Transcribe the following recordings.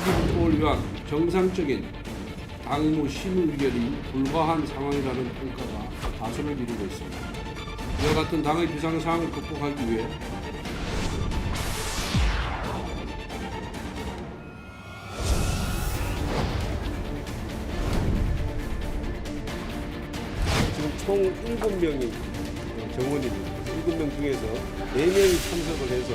국익을 위한 정상적인 당무 심의 의결이 불가한 상황이라는 평가가 다수를 이루고 있습니다. 이와 같은 당의 비상 상황을 극복하기 위해 지금 총 7명이 정원입니다. 7명 중에서 4명이 참석을 해서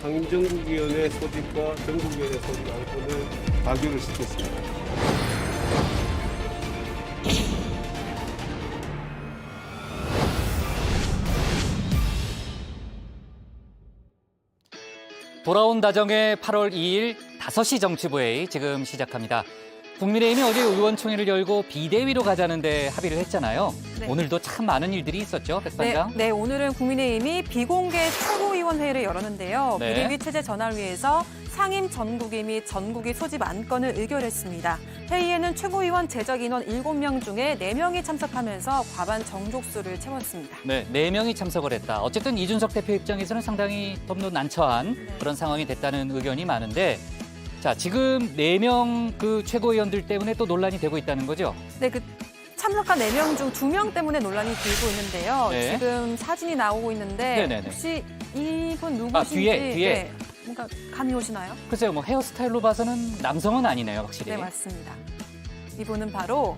상임정국위원회 소집과 정국위원회 소집 안건을 가결을 시켰습니다. 돌아온 다정의 8월 2일 5시 정치부회의 지금 시작합니다. 국민의힘이 어제 의원총회를 열고 비대위로 가자는데 합의를 했잖아요. 네. 오늘도 참 많은 일들이 있었죠, 백 반장? 네, 오늘은 국민의힘이 비공개 최고위원회를 열었는데요. 네. 비대위 체제 전환을 위해서 상임 전국위 및 전국위 소집 안건을 의결했습니다. 회의에는 최고위원 제적 인원 7명 중에 4명이 참석하면서 과반 정족수를 채웠습니다. 네, 4명이 참석을 했다. 어쨌든 이준석 대표 입장에서는 상당히 덤도 난처한 그런 상황이 됐다는 의견이 많은데 자, 지금 4명 그 최고위원들 때문에 또 논란이 되고 있다는 거죠? 네, 참석한 4명 중 2명 때문에 논란이 길고 있는데요. 네. 지금 사진이 나오고 있는데 네네네. 혹시 이분 누구신지 뒤에. 네, 뭔가 감이 오시나요? 글쎄요, 뭐 헤어스타일로 봐서는 남성은 아니네요, 확실히. 네, 맞습니다. 이분은 바로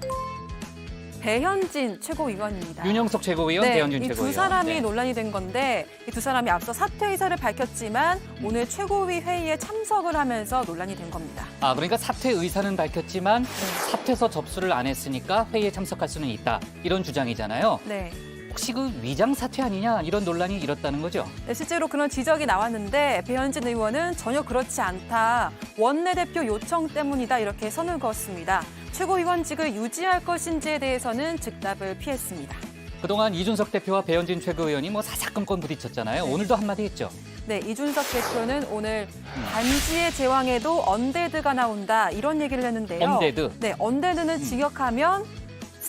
배현진 최고위원입니다. 윤영석 최고위원, 네, 배현진 이 최고위원. 두 사람이 네. 논란이 된 건데 이 두 사람이 앞서 사퇴 의사를 밝혔지만 오늘 최고위 회의에 참석을 하면서 논란이 된 겁니다. 아, 그러니까 사퇴 의사는 밝혔지만 사퇴서 접수를 안 했으니까 회의에 참석할 수는 있다. 이런 주장이잖아요. 네. 혹시 그 위장 사퇴 아니냐 이런 논란이 일었다는 거죠? 네, 실제로 그런 지적이 나왔는데 배현진 의원은 전혀 그렇지 않다. 원내대표 요청 때문이다 이렇게 선을 그었습니다. 최고위원직을 유지할 것인지에 대해서는 즉답을 피했습니다. 그동안 이준석 대표와 배현진 최고위원이 뭐 사사건건 부딪혔잖아요. 오늘도 한마디 했죠. 네, 이준석 대표는 오늘 반지의 제왕에도 언데드가 나온다 이런 얘기를 했는데요. 언데드? 네, 언데드는 직역하면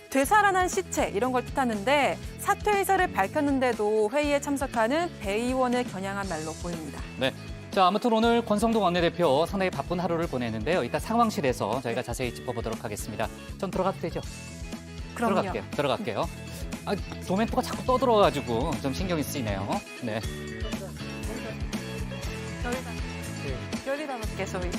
되살아난 시체 이런 걸 뜻하는데 사퇴 의사를 밝혔는데도 회의에 참석하는 배 의원을 겨냥한 말로 보입니다. 네. 자, 아무튼 오늘 권성동 원내대표 상당히 바쁜 하루를 보내는데요. 이따 상황실에서 저희가 자세히 짚어보도록 하겠습니다. 전 들어가도 되죠? 그럼요. 들어갈게요. 아, 도멘토가 자꾸 떠들어가지고 좀 신경이 쓰이네요. 네. 열이 밖에 저희.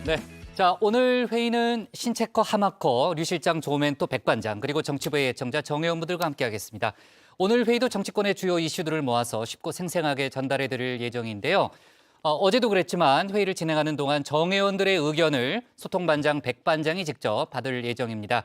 네. 자, 오늘 회의는 신체커, 하마커, 류 실장, 조멘토, 백 반장, 그리고 정치부의 애청자 정혜원 분들과 함께하겠습니다. 오늘 회의도 정치권의 주요 이슈들을 모아서 쉽고 생생하게 전달해드릴 예정인데요. 어제도 그랬지만 회의를 진행하는 동안 정혜원들의 의견을 소통반장 백 반장이 직접 받을 예정입니다.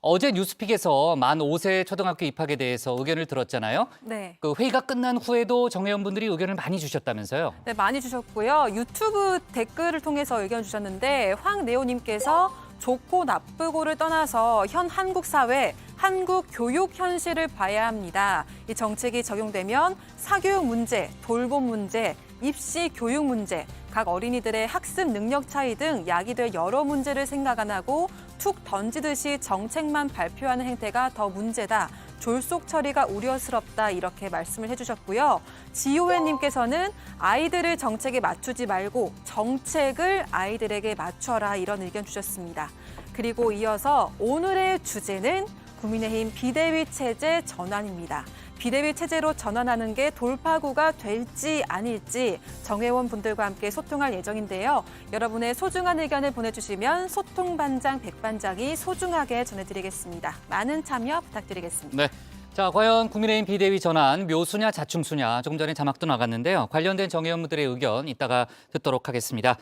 어제 뉴스픽에서 만 5세 초등학교 입학에 대해서 의견을 들었잖아요. 네. 그 회의가 끝난 후에도 정혜원 분들이 의견을 많이 주셨다면서요. 네, 많이 주셨고요. 유튜브 댓글을 통해서 의견 주셨는데 황내호님께서 좋고 나쁘고를 떠나서 현 한국 사회, 한국 교육 현실을 봐야 합니다. 이 정책이 적용되면 사교육 문제, 돌봄 문제, 입시 교육 문제, 각 어린이들의 학습 능력 차이 등 야기될 여러 문제를 생각 안 하고 툭 던지듯이 정책만 발표하는 행태가 더 문제다. 졸속 처리가 우려스럽다 이렇게 말씀을 해주셨고요. 지호연님께서는 아이들을 정책에 맞추지 말고 정책을 아이들에게 맞춰라 이런 의견 주셨습니다. 그리고 이어서 오늘의 주제는 국민의힘 비대위 체제 전환입니다. 비대위 체제로 전환하는 게 돌파구가 될지 아닐지 정혜원 분들과 함께 소통할 예정인데요. 여러분의 소중한 의견을 보내주시면 소통반장, 백반장이 소중하게 전해드리겠습니다. 많은 참여 부탁드리겠습니다. 네. 자, 과연 국민의힘 비대위 전환 묘수냐 자충수냐 조금 전에 자막도 나갔는데요. 관련된 정혜원 분들의 의견 이따가 듣도록 하겠습니다.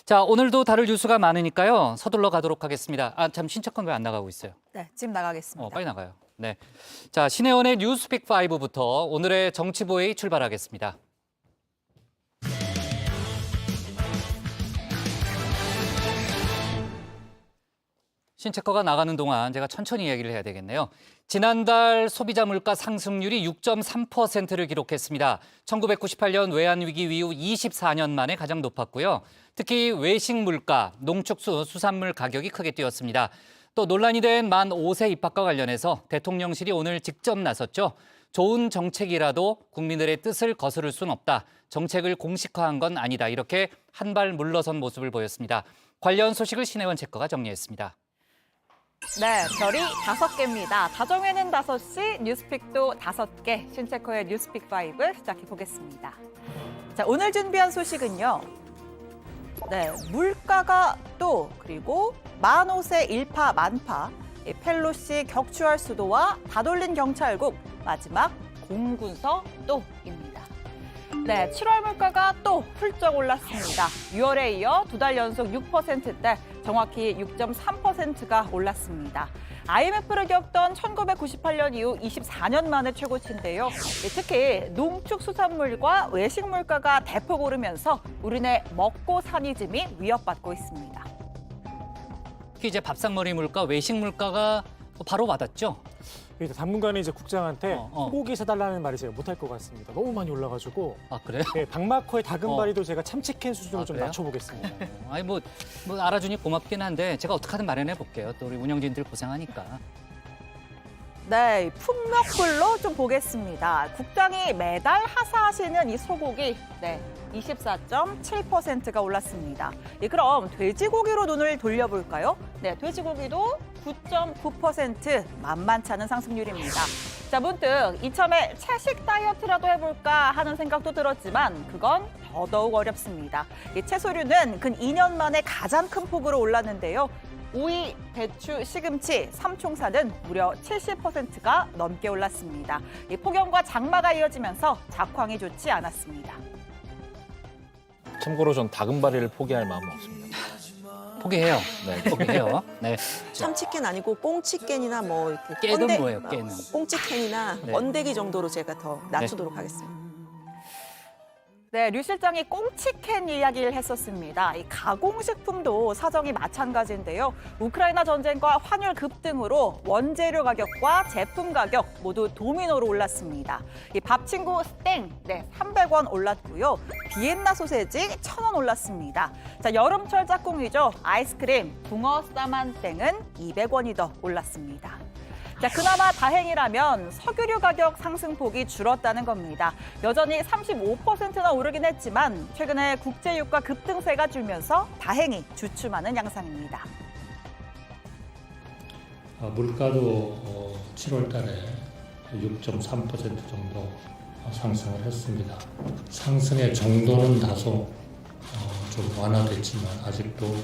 자, 오늘도 다룰 뉴스가 많으니까요. 서둘러 가도록 하겠습니다. 아, 참 신청권 왜 안 나가고 있어요? 네, 지금 나가겠습니다. 빨리 나가요. 네. 자, 신혜원의 뉴스픽 5부터 오늘의 정치부회의 출발하겠습니다. 신체커가 나가는 동안 제가 천천히 이야기를 해야 되겠네요. 지난달 소비자 물가 상승률이 6.3%를 기록했습니다. 1998년 외환위기 이후 24년 만에 가장 높았고요. 특히 외식 물가, 농축수, 수산물 가격이 크게 뛰었습니다. 또 논란이 된 만 5세 입학과 관련해서 대통령실이 오늘 직접 나섰죠. 좋은 정책이라도 국민들의 뜻을 거스를 순 없다. 정책을 공식화한 건 아니다. 이렇게 한 발 물러선 모습을 보였습니다. 관련 소식을 신혜원 체커가 정리했습니다. 네, 별이 5개입니다. 다정회는 5시, 뉴스픽도 5개, 신체커의 뉴스픽 5 시작해 보겠습니다. 자, 오늘 준비한 소식은요. 네, 물가가 또 그리고 만옷의 일파만파, 펠로시 격추할 수도와 다돌린 경찰국, 마지막 공군서 또입니다. 네, 7월 물가가 또 훌쩍 올랐습니다. 6월에 이어 2달 연속 6%대, 정확히 6.3%가 올랐습니다. IMF를 겪던 1998년 이후 24년 만에 최고치인데요. 특히 농축수산물과 외식 물가가 대폭 오르면서 우리네 먹고 사니즘이 위협받고 있습니다. 특히 이제 밥상머리 물가, 외식 물가가 바로 와닿죠. 일단 당분간은 이제 국장한테 어. 소고기 사달라는 말이 제가 못할 것 같습니다. 너무 많이 올라가지고. 아 그래요? 네, 박마커의 다금바리도 제가 참치캔 수준으로 아, 좀 그래요? 낮춰보겠습니다. 아니 뭐 알아주니 고맙긴 한데 제가 어떻게든 마련해 볼게요. 또 우리 운영진들 고생하니까. 네, 품목별로 좀 보겠습니다. 국장이 매달 하사하시는 이 소고기, 네, 24.7%가 올랐습니다. 그럼 돼지고기로 눈을 돌려볼까요? 네, 돼지고기도 9.9% 만만치 않은 상승률입니다. 자, 문득 이참에 채식 다이어트라도 해볼까 하는 생각도 들었지만 그건 더더욱 어렵습니다. 이 채소류는 근 2년 만에 가장 큰 폭으로 올랐는데요. 오이, 배추, 시금치, 삼총사는 무려 70%가 넘게 올랐습니다. 이 폭염과 장마가 이어지면서 작황이 좋지 않았습니다. 참고로 전 다금바리를 포기할 마음은 없습니다. 포기해요. 네. 포기해요. 네. 참치캔 아니고 꽁치캔이나 뭐 이렇게 깨는 뭐예요, 깨는? 꽁치캔이나 네. 번데기 정도로 제가 더 낮추도록 하겠습니다. 네, 류 실장이 꽁치캔 이야기를 했었습니다. 이 가공식품도 사정이 마찬가지인데요. 우크라이나 전쟁과 환율 급등으로 원재료 가격과 제품 가격 모두 도미노로 올랐습니다. 이 밥친구 스땡, 네, 300원 올랐고요. 비엔나 소세지 1,000원 올랐습니다. 자, 여름철 짝꿍이죠. 아이스크림, 붕어 싸만땡은 200원이 더 올랐습니다. 자, 그나마 다행이라면 석유류 가격 상승폭이 줄었다는 겁니다. 여전히 35%나 오르긴 했지만 최근에 국제유가 급등세가 줄면서 다행히 주춤하는 양상입니다. 물가도 7월 달에 6.3% 정도 상승을 했습니다. 상승의 정도는 다소 좀 완화됐지만 아직도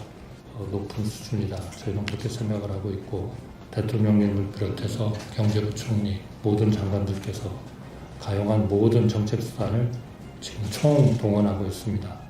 높은 수준이다. 저희는 그렇게 생각을 하고 있고 대통령님을 비롯해서 경제부총리 모든 장관들께서 가용한 모든 정책 수단을 지금 총동원하고 있습니다.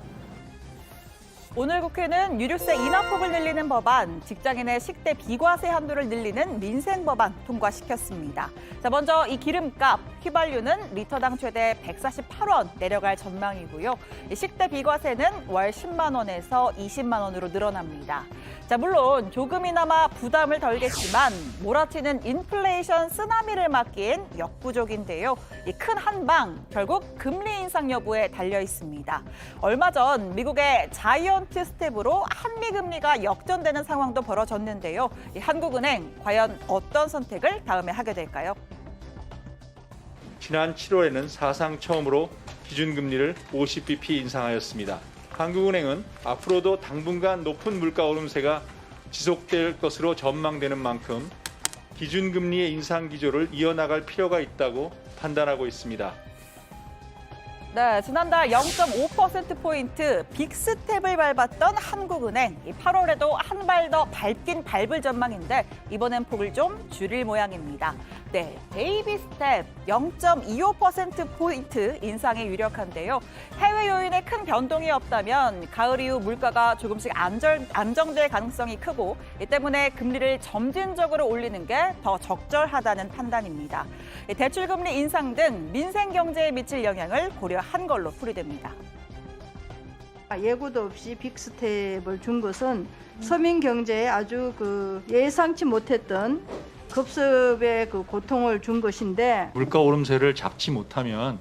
오늘 국회는 유류세 인하폭을 늘리는 법안, 직장인의 식대 비과세 한도를 늘리는 민생 법안 통과시켰습니다. 자, 먼저 이 기름값, 휘발유는 리터당 최대 148원 내려갈 전망이고요. 이 식대 비과세는 월 10만 원에서 20만 원으로 늘어납니다. 자, 물론 조금이나마 부담을 덜겠지만 몰아치는 인플레이션 쓰나미를 막기엔 역부족인데요. 이 큰 한방 결국 금리 인상 여부에 달려 있습니다. 얼마 전 미국의 자이언트 스텝으로 한미 금리가 역전되는 상황도 벌어졌는데요. 이 한국은행 과연 어떤 선택을 다음에 하게 될까요? 지난 7월에는 사상 처음으로 기준금리를 50bp 인상하였습니다. 한국은행은 앞으로도 당분간 높은 물가 오름세가 지속될 것으로 전망되는 만큼 기준금리의 인상 기조를 이어나갈 필요가 있다고 판단하고 있습니다. 네, 지난달 0.5%포인트 빅스텝을 밟았던 한국은행. 8월에도 한 발 더 밟긴 밟을 전망인데 이번엔 폭을 좀 줄일 모양입니다. 네, 베이비 스텝 0.25%포인트 인상이 유력한데요. 해외 요인에 큰 변동이 없다면 가을 이후 물가가 조금씩 안정될 가능성이 크고 이 때문에 금리를 점진적으로 올리는 게 더 적절하다는 판단입니다. 대출금리 인상 등 민생 경제에 미칠 영향을 고려한 걸로 풀이됩니다. 예고도 없이 빅스텝을 준 것은 서민 경제에 아주 예상치 못했던 급습의 고통을 준 것인데 물가 오름세를 잡지 못하면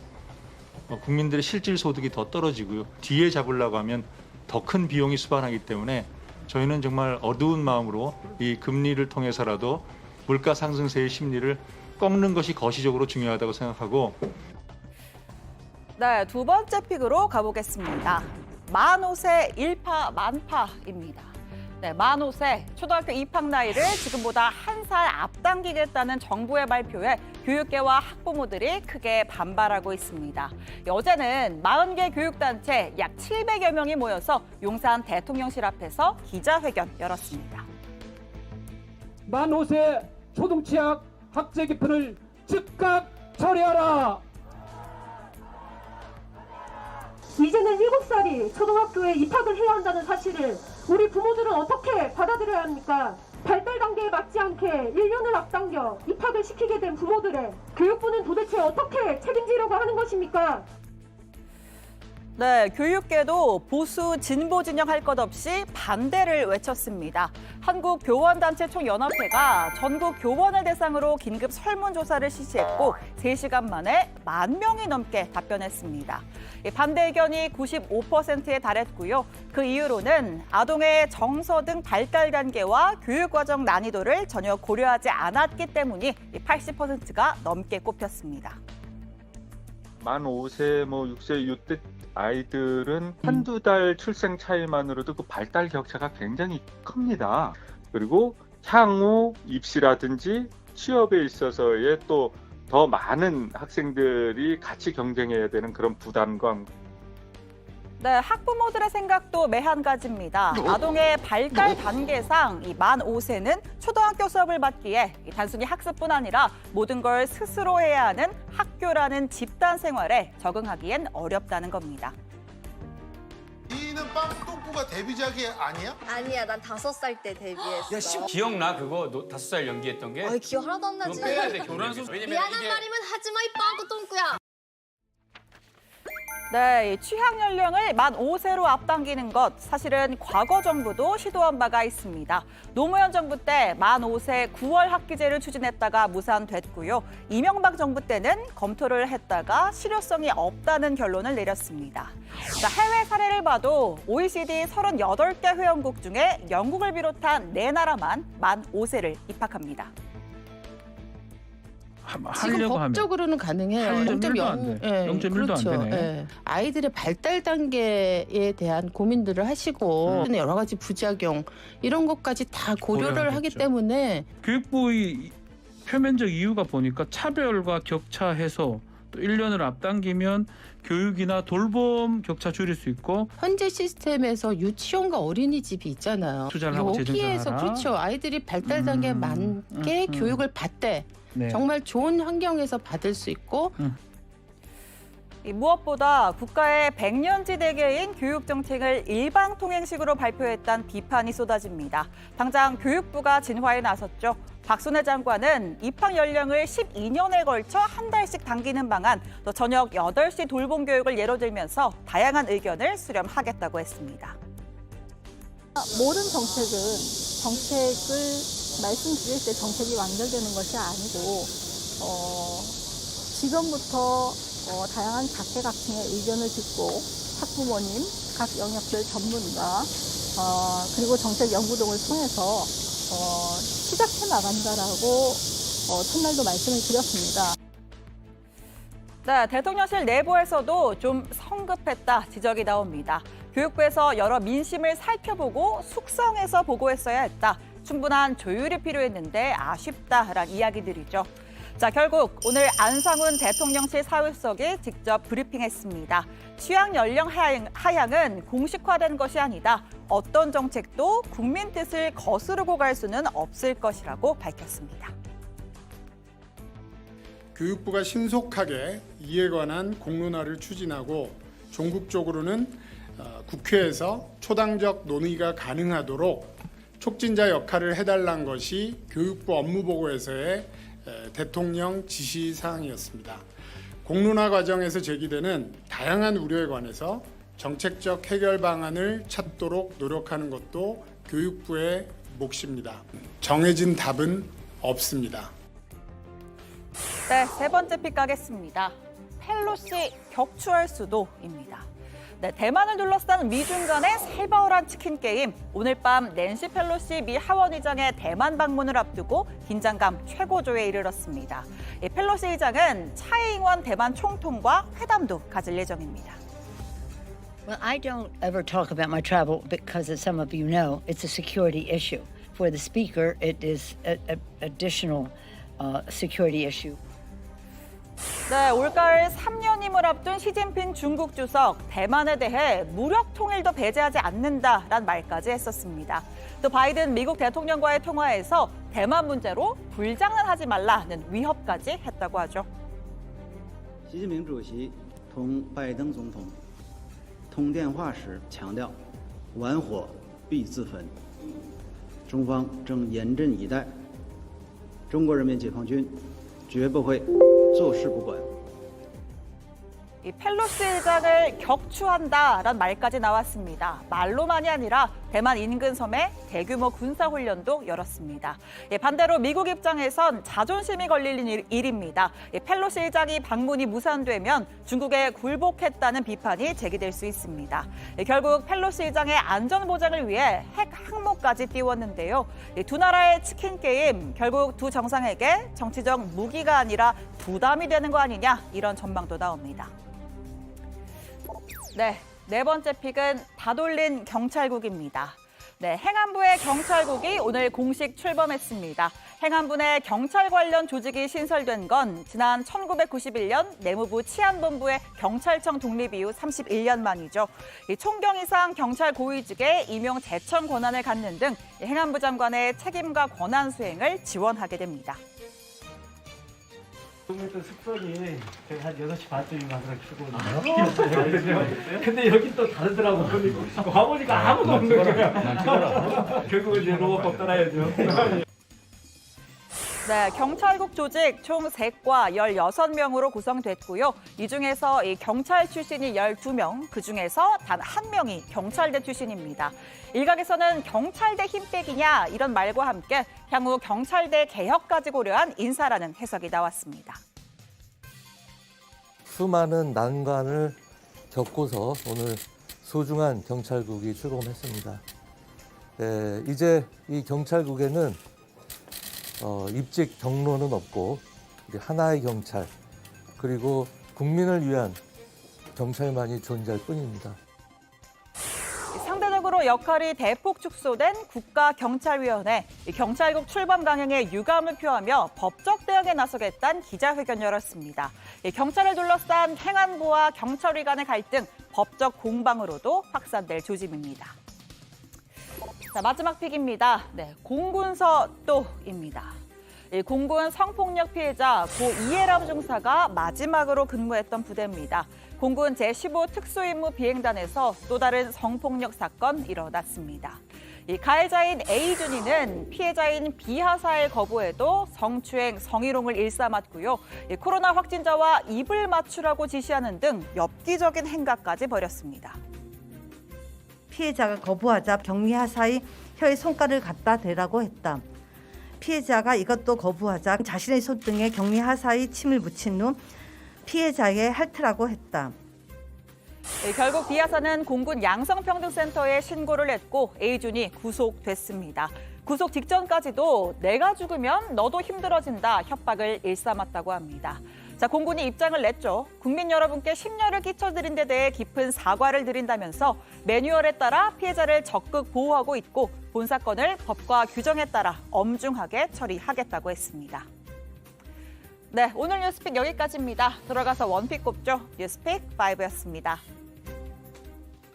국민들의 실질 소득이 더 떨어지고요. 뒤에 잡으려고 하면 더 큰 비용이 수반하기 때문에 저희는 정말 어두운 마음으로 이 금리를 통해서라도 물가 상승세의 심리를 꺾는 것이 거시적으로 중요하다고 생각하고 네, 두 번째 픽으로 가보겠습니다. 만 5세 일파만파입니다. 네, 만 5세 초등학교 입학 나이를 지금보다 한 살 앞당기겠다는 정부의 발표에 교육계와 학부모들이 크게 반발하고 있습니다. 어제는 40개 교육단체 약 700여 명이 모여서 용산 대통령실 앞에서 기자회견 열었습니다. 만 5세 초등취학 학제 기준을 즉각 처리하라. 이제는 7살이 초등학교에 입학을 해야 한다는 사실을 우리 부모들은 어떻게 받아들여야 합니까? 발달 단계에 맞지 않게 1년을 앞당겨 입학을 시키게 된 부모들의 교육부는 도대체 어떻게 책임지려고 하는 것입니까? 네, 교육계도 보수 진보 진영 할 것 없이 반대를 외쳤습니다. 한국교원단체총연합회가 전국 교원을 대상으로 긴급 설문조사를 실시했고 3시간 만에 10,000명이 넘게 답변했습니다. 반대 의견이 95%에 달했고요. 그 이유로는 아동의 정서 등 발달 단계와 교육과정 난이도를 전혀 고려하지 않았기 때문이 80%가 넘게 꼽혔습니다. 만 5세, 6세 이때 아이들은 한두 달 출생 차이만으로도 그 발달 격차가 굉장히 큽니다. 그리고 향후 입시라든지 취업에 있어서의 또 더 많은 학생들이 같이 경쟁해야 되는 그런 부담감. 네, 학부모들의 생각도 매한가지입니다. 아동의 발달 단계상 이 만 5세는 초등학교 수업을 받기에 단순히 학습뿐 아니라 모든 걸 스스로 해야 하는 학교라는 집단 생활에 적응하기엔 어렵다는 겁니다. 니는 빵똥꾸가 데뷔작이 아니야? 아니야, 난 5살 때 데뷔했어. 야, 기억나 그거? 너 5살 연기했던 게? 아이, 기억 하나도 안 나지. 그거 빼야 돼, 교란 소설. 미안한 말이면 하지 마, 이 빵꾸 똥꾸야. 네, 이 취학 연령을 만 5세로 앞당기는 것 사실은 과거 정부도 시도한 바가 있습니다. 노무현 정부 때 만 5세 9월 학기제를 추진했다가 무산됐고요. 이명박 정부 때는 검토를 했다가 실효성이 없다는 결론을 내렸습니다. 자, 해외 사례를 봐도 OECD 38개 회원국 중에 영국을 비롯한 4나라만 만 5세를 입학합니다. 지금 법적으로는 가능해요. 0.1도 안 돼. 0.1도 그렇죠. 안 되네. 예. 아이들의 발달 단계에 대한 고민들을 하시고 여러 가지 부작용 이런 것까지 다 고려를 하기 때문에 교육부의 표면적 이유가 보니까 차별과 격차 해소 또 1년을 앞당기면 교육이나 돌봄 격차 줄일 수 있고 현재 시스템에서 유치원과 어린이집이 있잖아요. 투자를 하고 여기에서 재정산하라. 그렇죠. 아이들이 발달 단계에 맞게 교육을 받되 네. 정말 좋은 환경에서 받을 수 있고 무엇보다 국가의 100년지 대계인 교육정책을 일방통행식으로 발표했다는 비판이 쏟아집니다. 당장 교육부가 진화에 나섰죠. 박순애 장관은 입학 연령을 12년에 걸쳐 한 달씩 당기는 방안, 또 저녁 8시 돌봄 교육을 예로 들면서 다양한 의견을 수렴하겠다고 했습니다. 모든 정책을 말씀드릴 때 정책이 완결되는 것이 아니고 지금부터 다양한 각계각층의 의견을 듣고 학부모님, 각 영역별 전문가 그리고 정책연구동을 통해서 시작해 나간다라고 첫날도 말씀을 드렸습니다. 네, 대통령실 내부에서도 좀 성급했다 지적이 나옵니다. 교육부에서 여러 민심을 살펴보고 숙성해서 보고했어야 했다. 충분한 조율이 필요했는데 아쉽다라는 이야기들이죠. 자, 결국 오늘 안상훈 대통령실 사무석이 직접 브리핑했습니다. 취학 연령 하향은 공식화된 것이 아니다. 어떤 정책도 국민 뜻을 거스르고 갈 수는 없을 것이라고 밝혔습니다. 교육부가 신속하게 이에 관한 공론화를 추진하고 종국적으로는 국회에서 초당적 논의가 가능하도록 촉진자 역할을 해달라는 것이 교육부 업무보고에서의 대통령 지시사항이었습니다. 공론화 과정에서 제기되는 다양한 우려에 관해서 정책적 해결 방안을 찾도록 노력하는 것도 교육부의 몫입니다. 정해진 답은 없습니다. 네, 세 번째 픽 가겠습니다. 펠로시 격추할 수도입니다. 네, 대만을 둘러싼 미중 간의 살벌한 치킨 게임. 오늘 밤 낸시 펠로시 미 하원의장의 대만 방문을 앞두고 긴장감 최고조에 이르렀습니다. 펠로시 의장은 차이잉원 대만 총통과 회담도 가질 예정입니다. Well, I don't ever talk about my travel because, as some of you know, it's a security issue. For the speaker, it is an additional security issue. 네, 올가을 3년임을 앞둔 시진핑 중국 주석, 대만에 대해 무력 통일도 배제하지 않는다란 말까지 했었습니다. 또 바이든 미국 대통령과의 통화에서 대만 문제로 불장난하지 말라는 위협까지 했다고 하죠. 习近平主席同拜登总统通电话时强调，玩火必自焚。中方正严阵以待，中国人民解放军绝不会坐视不管。 이 펠로시 의장을 격추한다란 말까지 나왔습니다. 말로만이 아니라 대만 인근 섬에 대규모 군사훈련도 열었습니다. 반대로 미국 입장에선 자존심이 걸리는 일입니다. 펠로시 의장이 방문이 무산되면 중국에 굴복했다는 비판이 제기될 수 있습니다. 결국 펠로시 의장의 안전 보장을 위해 핵 항모까지 띄웠는데요. 두 나라의 치킨 게임 결국 두 정상에게 정치적 무기가 아니라 부담이 되는 거 아니냐 이런 전망도 나옵니다. 네 번째 픽은 다돌린 경찰국입니다. 네, 행안부의 경찰국이 오늘 공식 출범했습니다. 행안부 내 경찰 관련 조직이 신설된 건 지난 1991년 내무부 치안본부의 경찰청 독립 이후 31년 만이죠. 총경 이상 경찰 고위직에 임용 제청 권한을 갖는 등 행안부 장관의 책임과 권한 수행을 지원하게 됩니다. 오늘 또 숙소니 제가 한 6시 반쯤인 가서 출근했어요. 근데 여기 또 다르더라고. 와보니까 아무도 없는 거야. 결국은 이제 로봇법 따라야죠. 네, 경찰국 조직 총 3과 16명으로 구성됐고요. 이 중에서 이 경찰 출신이 12명, 그중에서 단 1명이 경찰대 출신입니다. 일각에서는 경찰대 힘 빼기냐 이런 말과 함께 향후 경찰대 개혁까지 고려한 인사라는 해석이 나왔습니다. 수많은 난관을 겪고서 오늘 소중한 경찰국이 출범했습니다. 이제 이 경찰국에는 입직 경로는 없고 하나의 경찰 그리고 국민을 위한 경찰만이 존재할 뿐입니다. 상대적으로 역할이 대폭 축소된 국가경찰위원회, 경찰국 출범 강행에 유감을 표하며 법적 대응에 나서겠다는 기자회견을 열었습니다. 경찰을 둘러싼 행안부와 경찰위 간의 갈등, 법적 공방으로도 확산될 조짐입니다. 자, 마지막 픽입니다. 네, 공군서 또입니다. 공군 성폭력 피해자 고 이해람 중사가 마지막으로 근무했던 부대입니다. 공군 제15 특수임무 비행단에서 또 다른 성폭력 사건 일어났습니다. 가해자인 A준이는 피해자인 B하사의 거부에도 성추행, 성희롱을 일삼았고요. 코로나 확진자와 입을 맞추라고 지시하는 등 엽기적인 행각까지 벌였습니다. 피해자가 거부하자 경미하사의 혀에 손가락을 갖다 대라고 했다. 피해자가 이것도 거부하자 자신의 손등에 경미하사의 침을 묻힌 후 피해자에게 핥으라고 했다. 결국 B하사는 공군 양성평등센터에 신고를 했고 A준이 구속됐습니다. 구속 직전까지도 내가 죽으면 너도 힘들어진다 협박을 일삼았다고 합니다. 자, 공군이 입장을 냈죠. 국민 여러분께 심려를 끼쳐드린 데 대해 깊은 사과를 드린다면서 매뉴얼에 따라 피해자를 적극 보호하고 있고 본 사건을 법과 규정에 따라 엄중하게 처리하겠다고 했습니다. 네, 오늘 뉴스픽 여기까지입니다. 들어가서 원픽 꼽죠. 뉴스픽 5였습니다.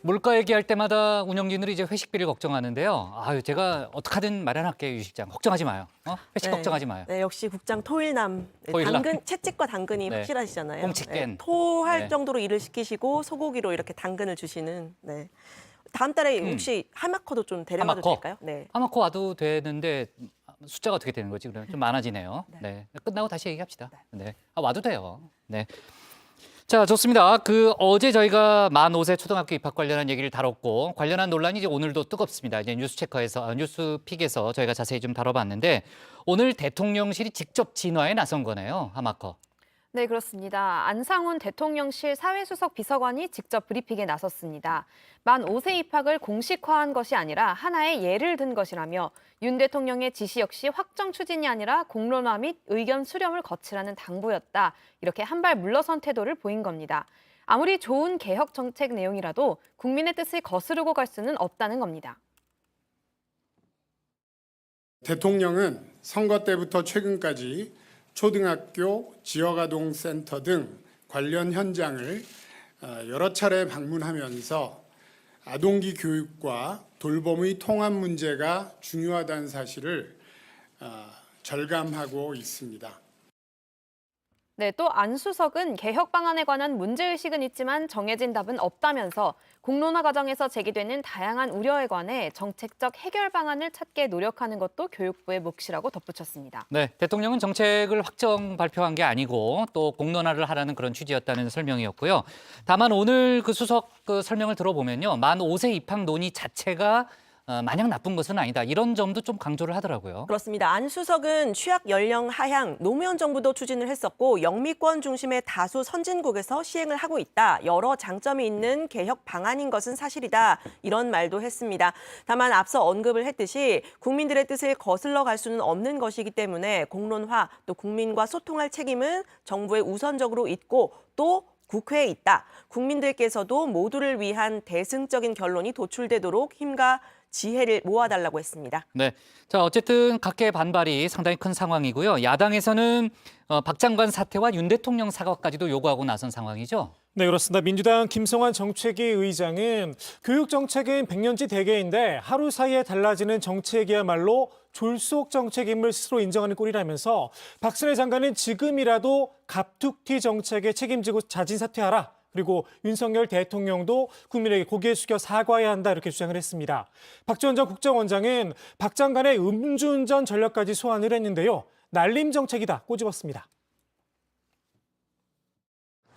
물가 얘기할 때마다 운영진들이 이제 회식비를 걱정하는데요. 아유, 제가 어떻게든 마련할게요, 유 실장. 걱정하지 마요. 회식 걱정하지 마요. 네, 역시 국장 토일남. 당근, 채찍과 당근이 확실하시잖아요. 꽁치깬. 토할 정도로 일을 시키시고 소고기로 이렇게 당근을 주시는. 네. 다음 달에 혹시 하마커도 좀 데려가도 될까요? 네. 하마커 와도 되는데 숫자가 어떻게 되는 거지? 그러면 좀 많아지네요. 네. 끝나고 다시 얘기합시다. 네. 와도 돼요. 네. 자, 좋습니다. 어제 저희가 만 5세 초등학교 입학 관련한 얘기를 다뤘고 관련한 논란이 이제 오늘도 뜨겁습니다. 이제 뉴스픽에서 저희가 자세히 좀 다뤄봤는데 오늘 대통령실이 직접 진화에 나선 거네요. 하마커. 네, 그렇습니다. 안상훈 대통령실 사회수석 비서관이 직접 브리핑에 나섰습니다. 만 5세 입학을 공식화한 것이 아니라 하나의 예를 든 것이라며 윤 대통령의 지시 역시 확정 추진이 아니라 공론화 및 의견 수렴을 거치라는 당부였다. 이렇게 한 발 물러선 태도를 보인 겁니다. 아무리 좋은 개혁 정책 내용이라도 국민의 뜻을 거스르고 갈 수는 없다는 겁니다. 대통령은 선거 때부터 최근까지 초등학교, 지역아동센터 등 관련 현장을 여러 차례 방문하면서 아동기 교육과 돌봄의 통합 문제가 중요하다는 사실을 절감하고 있습니다. 네, 또 안 수석은 개혁 방안에 관한 문제의식은 있지만 정해진 답은 없다면서 공론화 과정에서 제기되는 다양한 우려에 관해 정책적 해결 방안을 찾게 노력하는 것도 교육부의 몫이라고 덧붙였습니다. 네, 대통령은 정책을 확정 발표한 게 아니고 또 공론화를 하라는 그런 취지였다는 설명이었고요. 다만 오늘 그 수석 그 설명을 들어보면요. 만 5세 입학 논의 자체가 마냥 나쁜 것은 아니다. 이런 점도 좀 강조를 하더라고요. 그렇습니다. 안 수석은 취학 연령 하향, 노무현 정부도 추진을 했었고 영미권 중심의 다수 선진국에서 시행을 하고 있다. 여러 장점이 있는 개혁 방안인 것은 사실이다. 이런 말도 했습니다. 다만 앞서 언급을 했듯이 국민들의 뜻을 거슬러 갈 수는 없는 것이기 때문에 공론화 또 국민과 소통할 책임은 정부에 우선적으로 있고 또 국회에 있다. 국민들께서도 모두를 위한 대승적인 결론이 도출되도록 힘과 지혜를 모아달라고 했습니다. 네, 자 어쨌든 각계의 반발이 상당히 큰 상황이고요. 야당에서는 박 장관 사퇴와 윤 대통령 사과까지도 요구하고 나선 상황이죠. 네, 그렇습니다. 민주당 김성환 정책위 의장은 교육 정책은 백년지 대계인데 하루 사이에 달라지는 정책이야말로 졸속 정책임을 스스로 인정하는 꼴이라면서 박순애 장관은 지금이라도 갑툭튀 정책에 책임지고 자진 사퇴하라. 그리고 윤석열 대통령도 국민에게 고개 숙여 사과해야 한다 이렇게 주장을 했습니다. 박지원 전 국정원장은 박 장관의 음주운전 전력까지 소환을 했는데요. 날림 정책이다 꼬집었습니다.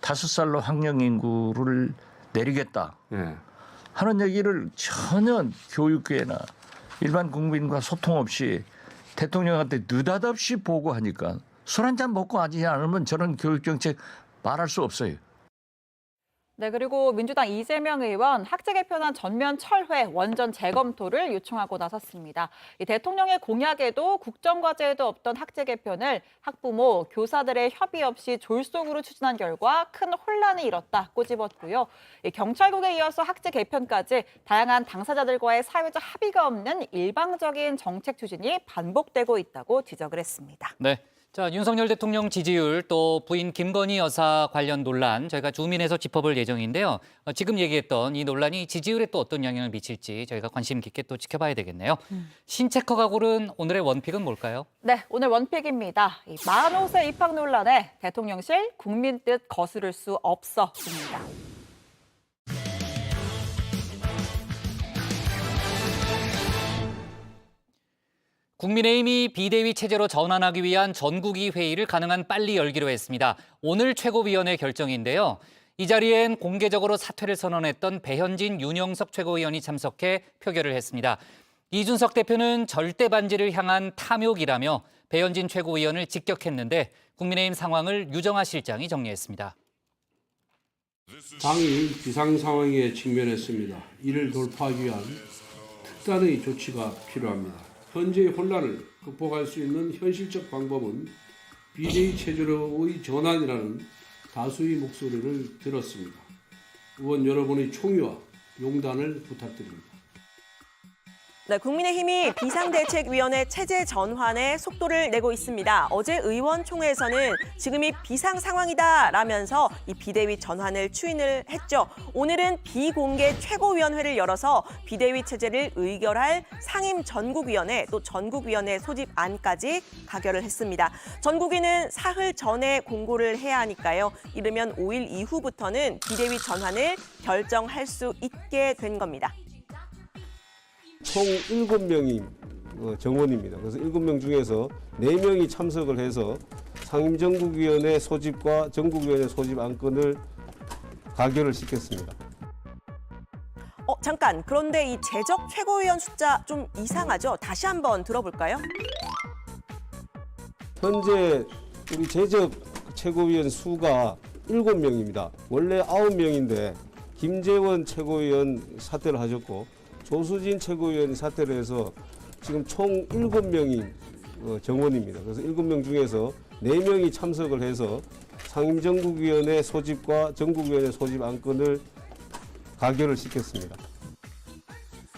5살로 학령 인구를 내리겠다 하는 얘기를 전혀 교육계나 일반 국민과 소통 없이 대통령한테 느닷없이 보고하니까 술 한잔 먹고 하지 않으면 저는 교육정책 말할 수 없어요. 네, 그리고 민주당 이재명 의원 학제 개편안 전면 철회, 원전 재검토를 요청하고 나섰습니다. 이 대통령의 공약에도 국정과제에도 없던 학제 개편을 학부모, 교사들의 협의 없이 졸속으로 추진한 결과 큰 혼란을 일었다 꼬집었고요. 이 경찰국에 이어서 학제 개편까지 다양한 당사자들과의 사회적 합의가 없는 일방적인 정책 추진이 반복되고 있다고 지적을 했습니다. 네. 자, 윤석열 대통령 지지율 또 부인 김건희 여사 관련 논란 저희가 주민에서 짚어볼 예정인데요. 지금 얘기했던 이 논란이 지지율에 또 어떤 영향을 미칠지 저희가 관심 깊게 또 지켜봐야 되겠네요. 신체커가 고른 오늘의 원픽은 뭘까요? 네, 오늘 원픽입니다. 이 만 5세 입학 논란에 대통령실 국민 뜻 거스를 수 없어입니다. 국민의힘이 비대위 체제로 전환하기 위한 전국위 회의를 가능한 빨리 열기로 했습니다. 오늘 최고위원회 결정인데요. 이 자리엔 공개적으로 사퇴를 선언했던 배현진, 윤영석 최고위원이 참석해 표결을 했습니다. 이준석 대표는 절대 반지를 향한 탐욕이라며 배현진 최고위원을 직격했는데 국민의힘 상황을 유정아 실장이 정리했습니다. 당이 비상 상황에 직면했습니다. 이를 돌파하기 위한 특단의 조치가 필요합니다. 현재의 혼란을 극복할 수 있는 현실적 방법은 비대위 체제로의 전환이라는 다수의 목소리를 들었습니다. 의원 여러분의 총의와 용단을 부탁드립니다. 네, 국민의힘이 비상대책위원회 체제 전환에 속도를 내고 있습니다. 어제 의원총회에서는 지금이 비상 상황이다라면서 이 비대위 전환을 추인을 했죠. 오늘은 비공개 최고위원회를 열어서 비대위 체제를 의결할 상임 전국위원회 또 전국위원회 소집안까지 가결을 했습니다. 전국위는 사흘 전에 공고를 해야 하니까요. 이르면 5일 이후부터는 비대위 전환을 결정할 수 있게 된 겁니다. 총 7명이 정원입니다. 그래서 7명 중에서 4명이 참석을 해서 상임전국위원회 소집과 전국위원회 소집 안건을 가결을 시켰습니다. 잠깐. 그런데 이 재적 최고위원 숫자 좀 이상하죠? 다시 한번 들어볼까요? 현재 우리 재적 최고위원 수가 7명입니다. 원래 9명인데 김재원 최고위원 사퇴를 하셨고 조수진 최고위원이 사퇴를 해서 지금 총 7명이 정원입니다. 그래서 7명 중에서 4명이 참석을 해서 상임정국위원회 소집과 전국위원회 소집 안건을 가결을 시켰습니다.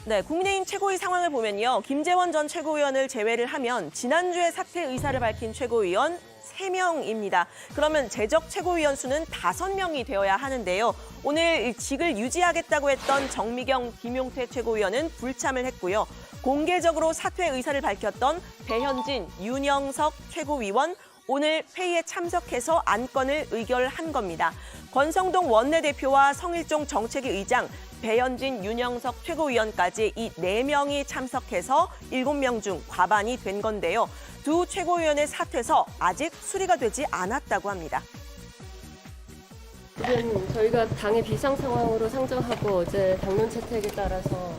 네, 국민의힘 최고위 상황을 보면요. 김재원 전 최고위원을 제외를 하면 지난주에 사퇴 의사를 밝힌 최고위원 3명입니다. 그러면 재적 최고위원 수는 5명이 되어야 하는데요. 오늘 직을 유지하겠다고 했던 정미경, 김용태 최고위원은 불참을 했고요. 공개적으로 사퇴 의사를 밝혔던 배현진, 윤영석 최고위원 오늘 회의에 참석해서 안건을 의결한 겁니다. 권성동 원내대표와 성일종 정책위 의장, 배현진, 윤영석 최고위원까지 이 4명이 참석해서 7명 중 과반이 된 건데요. 두 최고위원의 사퇴서 아직 수리가 되지 않았다고 합니다. 이건 저희가 당의 비상 상황으로 상정하고 어제 당론 채택에 따라서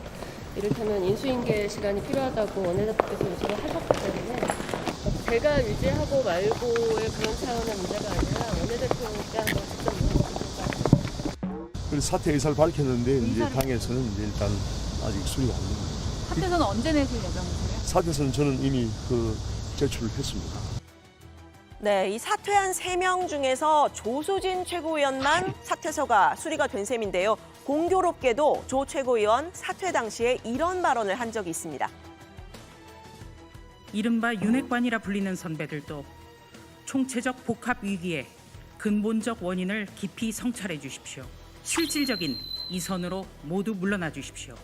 이를테면 인수인계 시간이 필요하다고 원내대표께서 요청을 하셨기 때문에 제가 유지하고 말고의 그런 차원의 문제가 아니라 원내대표께 한번 직접 물어보겠습니다. 그래서 사퇴 의사를 밝혔는데 이제 당에서는 이제 일단 아직 수리가 안 됩니다. 사퇴서는 언제 내실 예정이세요? 사퇴서는 저는 이미 제출을 했습니다. 네, 이 사퇴한 3명 중에서 조수진 최고위원만 사퇴서가 수리가 된 셈인데요. 공교롭게도 조 최고위원 사퇴 당시에 이런 발언을 한 적이 있습니다. 이른바 윤핵관이라 불리는 선배들도 총체적 복합 위기의 근본적 원인을 깊이 성찰해 주십시오. 실질적인 이 선으로 모두 물러나 주십시오.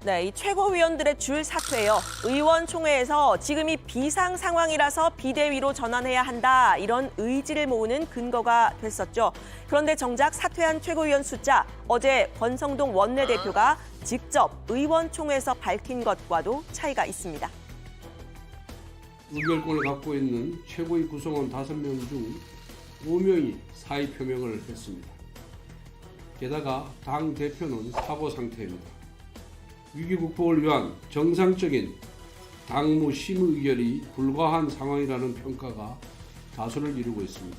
네, 이 최고위원들의 줄 사퇴요. 의원총회에서 지금이 비상 상황이라서 비대위로 전환해야 한다. 이런 의지를 모으는 근거가 됐었죠. 그런데 정작 사퇴한 최고위원 숫자 어제 권성동 원내대표가 직접 의원총회에서 밝힌 것과도 차이가 있습니다. 의결권을 갖고 있는 최고위 구성원 5명 중 5명이 사의 표명을 했습니다. 게다가 당 대표는 사고 상태입니다. 위기 극복을 위한 정상적인 당무 심의 의결이 불가한 상황이라는 평가가 다수를 이루고 있습니다.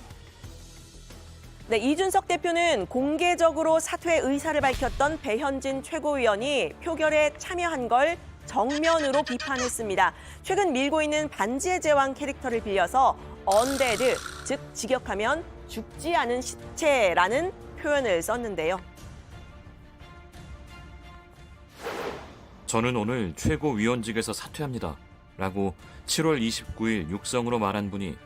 네, 이준석 대표는 공개적으로 사퇴 의사를 밝혔던 배현진 최고위원이 표결에 참여한 걸 정면으로 비판했습니다. 최근 밀고 있는 반지의 제왕 캐릭터를 빌려서 언데드, 즉 직역하면 죽지 않은 시체라는 표현을 썼는데요. 저는 오늘 최고위원직에서 사퇴합니다. 라고 7월 29일 육성으로 말한 분이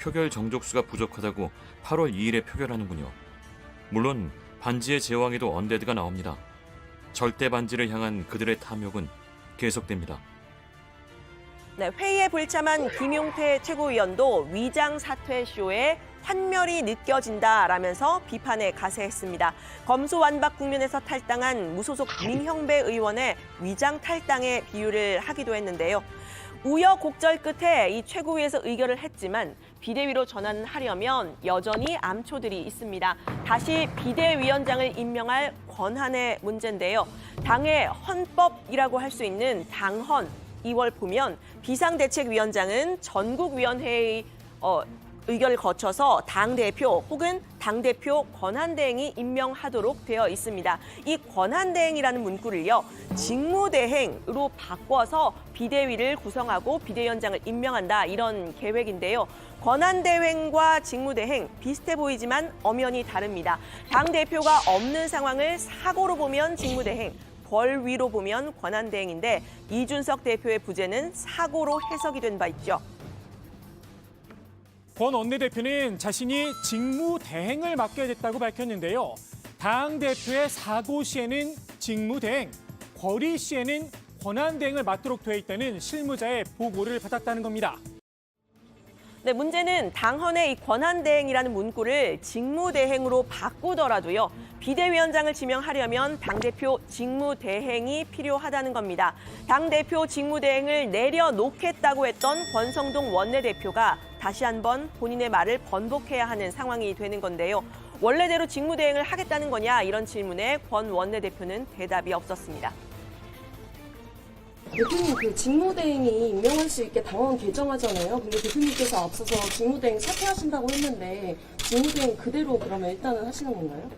표결 정족수가 부족하다고 8월 2일에 표결하는군요. 물론 반지의 제왕에도 언데드가 나옵니다. 절대 반지를 향한 그들의 탐욕은 계속됩니다. 네, 회의에 불참한 김용태 최고위원도 위장 사퇴 쇼에 환멸이 느껴진다라면서 비판에 가세했습니다. 검수완박 국면에서 탈당한 무소속 민형배 의원의 위장 탈당에 비유를 하기도 했는데요. 우여곡절 끝에 이 최고위에서 의결을 했지만 비대위로 전환하려면 여전히 암초들이 있습니다. 다시 비대위원장을 임명할 권한의 문제인데요. 당의 헌법이라고 할 수 있는 당헌 2월 보면 비상대책위원장은 전국위원회의 의결을 거쳐서 당대표 혹은 당대표 권한대행이 임명하도록 되어 있습니다. 이 권한대행이라는 문구를요, 직무대행으로 바꿔서 비대위를 구성하고 비대위원장을 임명한다, 이런 계획인데요. 권한대행과 직무대행 비슷해 보이지만 엄연히 다릅니다. 당대표가 없는 상황을 사고로 보면 직무대행, 벌위로 보면 권한대행인데 이준석 대표의 부재는 사고로 해석이 된 바 있죠. 권 원내대표는 자신이 직무대행을 맡게 됐다고 밝혔는데요. 당대표의 사고 시에는 직무대행, 거리 시에는 권한대행을 맡도록 되어 있다는 실무자의 보고를 받았다는 겁니다. 네, 문제는 당헌의 이 권한대행이라는 문구를 직무대행으로 바꾸더라도요, 비대위원장을 지명하려면 당대표 직무대행이 필요하다는 겁니다. 당대표 직무대행을 내려놓겠다고 했던 권성동 원내대표가 다시 한번 본인의 말을 번복해야 하는 상황이 되는 건데요. 원래대로 직무대행을 하겠다는 거냐, 이런 질문에 권 원내대표는 대답이 없었습니다. 대표님 그 직무대행이 임명할 수 있게 당원 개정하잖아요. 근데 대표님께서 앞서서 직무대행 사퇴하신다고 했는데 직무대행 그대로 그러면 일단은 하시는 건가요?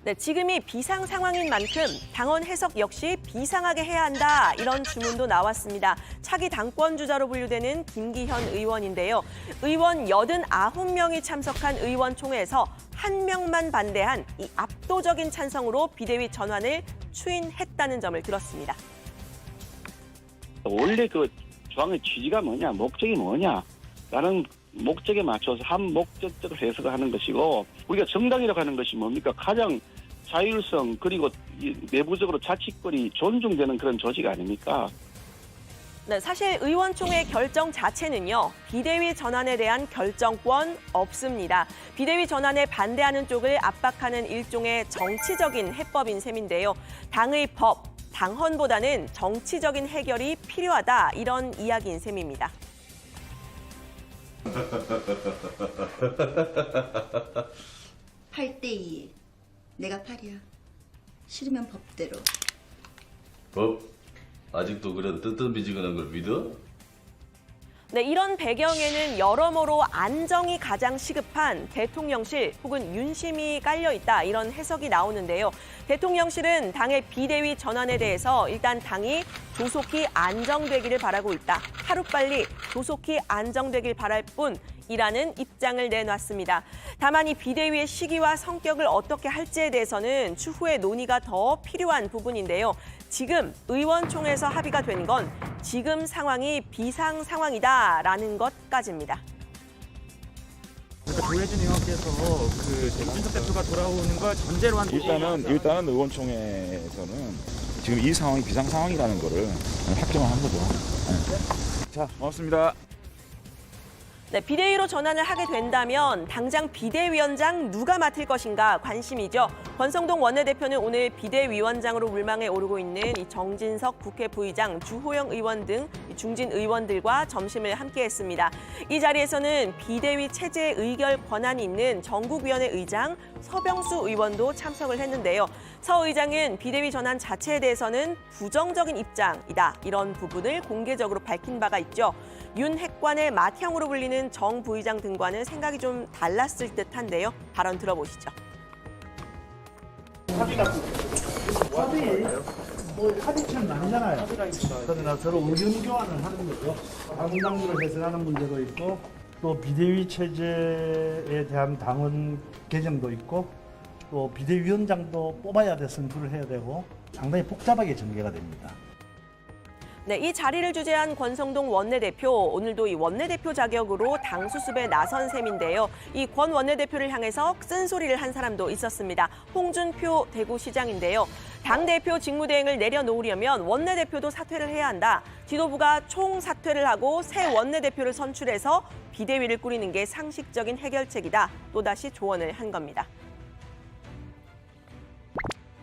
네, 지금이 비상 상황인 만큼 당원 해석 역시 비상하게 해야 한다. 이런 주문도 나왔습니다. 차기 당권 주자로 분류되는 김기현 의원인데요. 의원 89명이 참석한 의원총회에서 1명만 반대한 이 압도적인 찬성으로 비대위 전환을 추인했다는 점을 들었습니다. 원래 그 조항의 취지가 뭐냐, 목적이 뭐냐, 라는 목적에 맞춰서 한 목적적으로 해석을 하는 것이고, 우리가 정당이라고 하는 것이 뭡니까? 가장 자율성 그리고 내부적으로 자치권이 존중되는 그런 조직 아닙니까? 네, 사실 의원총회 결정 자체는요. 비대위 전환에 대한 결정권 없습니다. 비대위 전환에 반대하는 쪽을 압박하는 일종의 정치적인 해법인 셈인데요. 당의 법, 당헌보다는 정치적인 해결이 필요하다. 이런 이야기인 셈입니다. 8대2. 내가 8이야. 싫으면 법대로. 법? 아직도 그런 뜨뜻미지근한 걸 믿어? 네, 이런 배경에는 여러모로 안정이 가장 시급한 대통령실 혹은 윤심이 깔려 있다. 이런 해석이 나오는데요. 대통령실은 당의 비대위 전환에 대해서 일단 당이 조속히 안정되기를 바라고 있다. 하루빨리 조속히 안정되길 바랄 뿐이라는 입장을 내놨습니다. 다만 이 비대위의 시기와 성격을 어떻게 할지에 대해서는 추후에 논의가 더 필요한 부분인데요. 지금 의원총회에서 합의가 된 건 지금 상황이 비상 상황이다라는 것까지입니다. 조혜진 의원께서 그 이준석 대표가 돌아오는 걸 전제로 한 일단은 의원총회에서는 지금 이 상황이 비상 상황이라는 거를 확정을 한 거죠. 네. 자, 고맙습니다. 네, 비대위로 전환을 하게 된다면 당장 비대위원장 누가 맡을 것인가 관심이죠. 권성동 원내대표는 오늘 비대위원장으로 물망에 오르고 있는 이 정진석 국회 부의장, 주호영 의원 등 중진 의원들과 점심을 함께했습니다. 이 자리에서는 비대위 체제 의결 권한이 있는 전국위원회 의장 서병수 의원도 참석을 했는데요. 서 의장은 비대위 전환 자체에 대해서는 부정적인 입장이다. 이런 부분을 공개적으로 밝힌 바가 있죠. 윤 핵관의 맏형으로 불리는 정 부의장 등과는 생각이 좀 달랐을 듯한데요. 발언 들어보시죠. 합의체는 아니잖아요. 그러나 서로 의견 교환을 하는 거죠. 당당들을 해석하는 문제도 있고 또 비대위 체제에 대한 당원 개정도 있고 또 비대위원장도 뽑아야 돼 선출을 해야 되고 상당히 복잡하게 전개가 됩니다. 네, 이 자리를 주재한 권성동 원내대표, 오늘도 이 원내대표 자격으로 당 수습에 나선 셈인데요. 이 권 원내대표를 향해서 쓴소리를 한 사람도 있었습니다. 홍준표 대구시장인데요. 당대표 직무대행을 내려놓으려면 원내대표도 사퇴를 해야 한다. 지도부가 총사퇴를 하고 새 원내대표를 선출해서 비대위를 꾸리는 게 상식적인 해결책이다. 또다시 조언을 한 겁니다.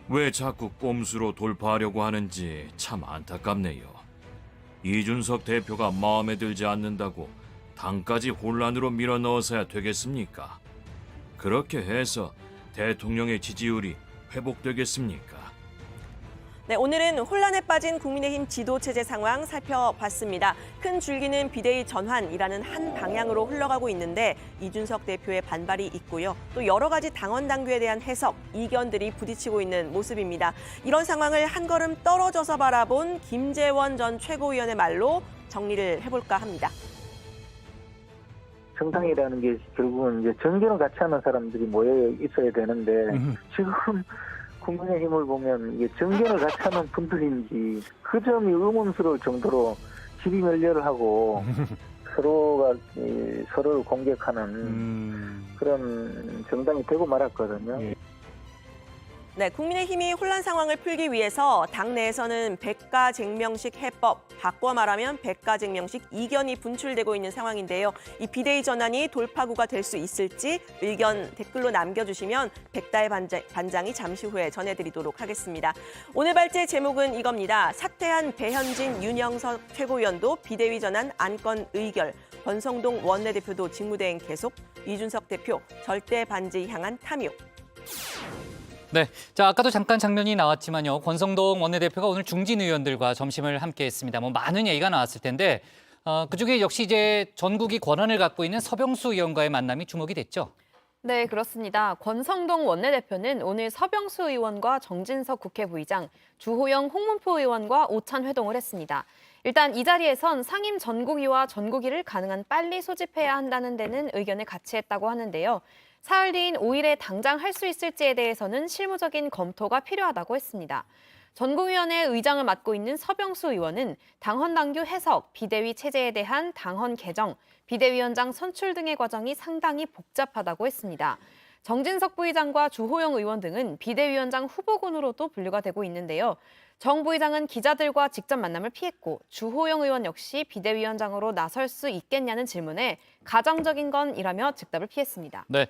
왜 자꾸 꼼수로 돌파하려고 하는지 참 안타깝네요. 이준석 대표가 마음에 들지 않는다고 당까지 혼란으로 밀어넣어서야 되겠습니까? 그렇게 해서 대통령의 지지율이 회복되겠습니까? 네, 오늘은 혼란에 빠진 국민의힘 지도체제 상황 살펴봤습니다. 큰 줄기는 비대위 전환이라는 한 방향으로 흘러가고 있는데 이준석 대표의 반발이 있고요. 또 여러 가지 당원 당규에 대한 해석, 이견들이 부딪히고 있는 모습입니다. 이런 상황을 한 걸음 떨어져서 바라본 김재원 전 최고위원의 말로 정리를 해볼까 합니다. 정당이라는 게 결국은 이제 정견을 같이 하는 사람들이 모여 있어야 되는데 지금 국민의힘을 보면 이게 정견을 같이 하는 분들인지 그 점이 의문스러울 정도로 지리멸렬을 하고 서로가 서로를 공격하는 그런 정당이 되고 말았거든요. 네, 국민의힘이 혼란 상황을 풀기 위해서 당내에서는 백가쟁명식 해법, 바꿔 말하면 백가쟁명식 이견이 분출되고 있는 상황인데요. 이 비대위 전환이 돌파구가 될 수 있을지 의견 댓글로 남겨주시면 백다의 반장이 잠시 후에 전해드리도록 하겠습니다. 오늘 발제 제목은 이겁니다. 사퇴한 배현진, 윤영석 최고위원도 비대위 전환 안건 의결, 권성동 원내대표도 직무대행 계속, 이준석 대표 절대 반지 향한 탐욕. 네, 자 아까도 잠깐 장면이 나왔지만요. 권성동 원내대표가 오늘 중진 의원들과 점심을 함께했습니다. 뭐 많은 얘기가 나왔을 텐데 그중에 역시 이제 전국이 권한을 갖고 있는 서병수 의원과의 만남이 주목이 됐죠. 네, 그렇습니다. 권성동 원내대표는 오늘 서병수 의원과 정진석 국회 부의장, 주호영 홍문표 의원과 오찬 회동을 했습니다. 일단 이 자리에선 상임 전국위와 전국위를 가능한 빨리 소집해야 한다는 데는 의견을 같이 했다고 하는데요. 사흘 뒤인 5일에 당장 할 수 있을지에 대해서는 실무적인 검토가 필요하다고 했습니다. 전국위원회 의장을 맡고 있는 서병수 의원은 당헌 당규 해석, 비대위 체제에 대한 당헌 개정, 비대위원장 선출 등의 과정이 상당히 복잡하다고 했습니다. 정진석 부의장과 주호영 의원 등은 비대위원장 후보군으로도 분류가 되고 있는데요. 정 부의장은 기자들과 직접 만남을 피했고 주호영 의원 역시 비대위원장으로 나설 수 있겠냐는 질문에 가정적인 건이라며 즉답을 피했습니다. 네.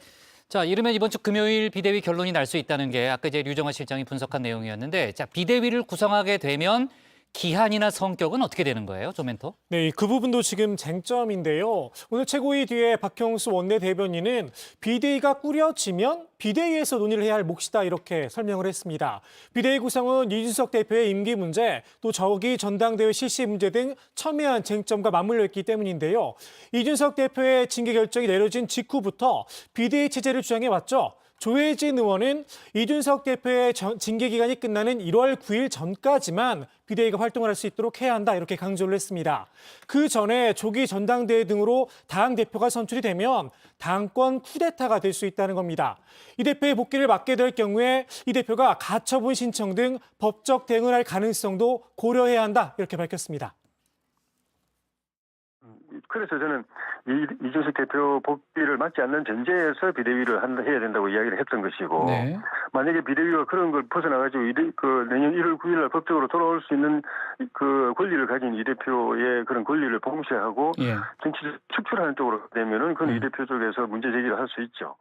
자, 이르면 이번 주 금요일 비대위 결론이 날 수 있다는 게 아까 이제 류정화 실장이 분석한 내용이었는데, 자, 비대위를 구성하게 되면 기한이나 성격은 어떻게 되는 거예요, 조멘토? 네, 그 부분도 지금 쟁점인데요. 오늘 최고위 뒤에 박형수 원내대변인은 비대위가 꾸려지면 비대위에서 논의를 해야 할 몫이다 이렇게 설명을 했습니다. 비대위 구성은 이준석 대표의 임기 문제, 또 저기 전당대회 실시 문제 등 첨예한 쟁점과 맞물려 있기 때문인데요. 이준석 대표의 징계 결정이 내려진 직후부터 비대위 체제를 주장해왔죠. 조혜진 의원은 이준석 대표의 징계 기간이 끝나는 1월 9일 전까지만 비대위가 활동을 할 수 있도록 해야 한다 이렇게 강조를 했습니다. 그 전에 조기 전당대회 등으로 당 대표가 선출이 되면 당권 쿠데타가 될 수 있다는 겁니다. 이 대표의 복귀를 막게 될 경우에 이 대표가 가처분 신청 등 법적 대응을 할 가능성도 고려해야 한다 이렇게 밝혔습니다. 그래서 저는 이준석 대표 복귀를 막지 않는 전제에서 비대위를 해야 된다고 이야기를 했던 것이고, 네. 만약에 비대위가 그런 걸 벗어나가지고 내년 1월 9일 날 법적으로 돌아올 수 있는 그 권리를 가진 이 대표의 그런 권리를 봉쇄하고 예. 정치적 축출하는 쪽으로 되면은 그건 이 대표 쪽에서 문제 제기를 할 수 있죠.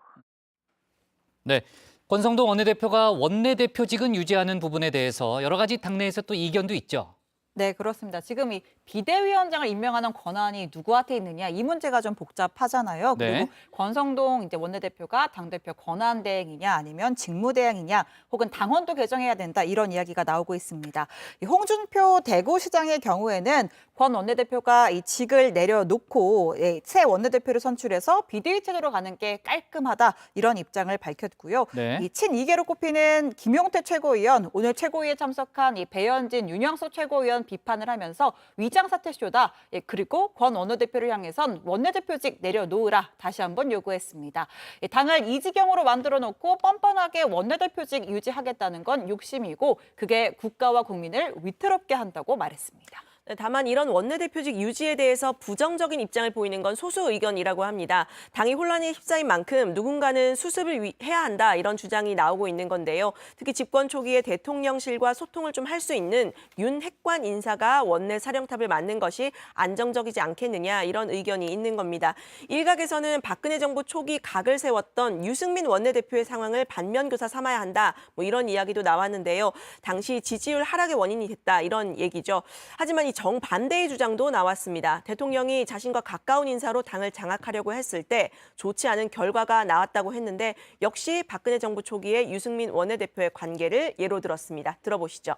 네. 권성동 원내대표가 원내대표직은 유지하는 부분에 대해서 여러 가지 당내에서 또 이견도 있죠. 네, 그렇습니다. 지금 이 비대위원장을 임명하는 권한이 누구한테 있느냐 이 문제가 좀 복잡하잖아요. 그리고 네. 권성동 이제 원내대표가 당대표 권한 대행이냐 아니면 직무 대행이냐 혹은 당헌도 개정해야 된다 이런 이야기가 나오고 있습니다. 이 홍준표 대구시장의 경우에는 권 원내대표가 이 직을 내려놓고 새 원내대표를 선출해서 비대위 체제로 가는 게 깔끔하다 이런 입장을 밝혔고요. 네. 이 친이계로 꼽히는 김용태 최고위원 오늘 최고위에 참석한 이 배현진, 윤영수 최고위원 비판을 하면서 위장 사퇴쇼다. 그리고 권 원내대표를 향해선 원내대표직 내려놓으라 다시 한번 요구했습니다. 당을 이지경으로 만들어 놓고 뻔뻔하게 원내대표직 유지하겠다는 건 욕심이고 그게 국가와 국민을 위태롭게 한다고 말했습니다. 다만 이런 원내대표직 유지에 대해서 부정적인 입장을 보이는 건 소수 의견이라고 합니다. 당이 혼란에 휩싸인 만큼 누군가는 수습을 해야 한다 이런 주장이 나오고 있는 건데요. 특히 집권 초기에 대통령실과 소통을 좀 할 수 있는 윤 핵관 인사가 원내 사령탑을 맡는 것이 안정적이지 않겠느냐 이런 의견이 있는 겁니다. 일각에서는 박근혜 정부 초기 각을 세웠던 유승민 원내대표의 상황을 반면교사 삼아야 한다 뭐 이런 이야기도 나왔는데요. 당시 지지율 하락의 원인이 됐다 이런 얘기죠. 하지만 이 정반대의 주장도 나왔습니다. 대통령이 자신과 가까운 인사로 당을 장악하려고 했을 때 좋지 않은 결과가 나왔다고 했는데 역시 박근혜 정부 초기에 유승민 원내대표의 관계를 예로 들었습니다. 들어보시죠.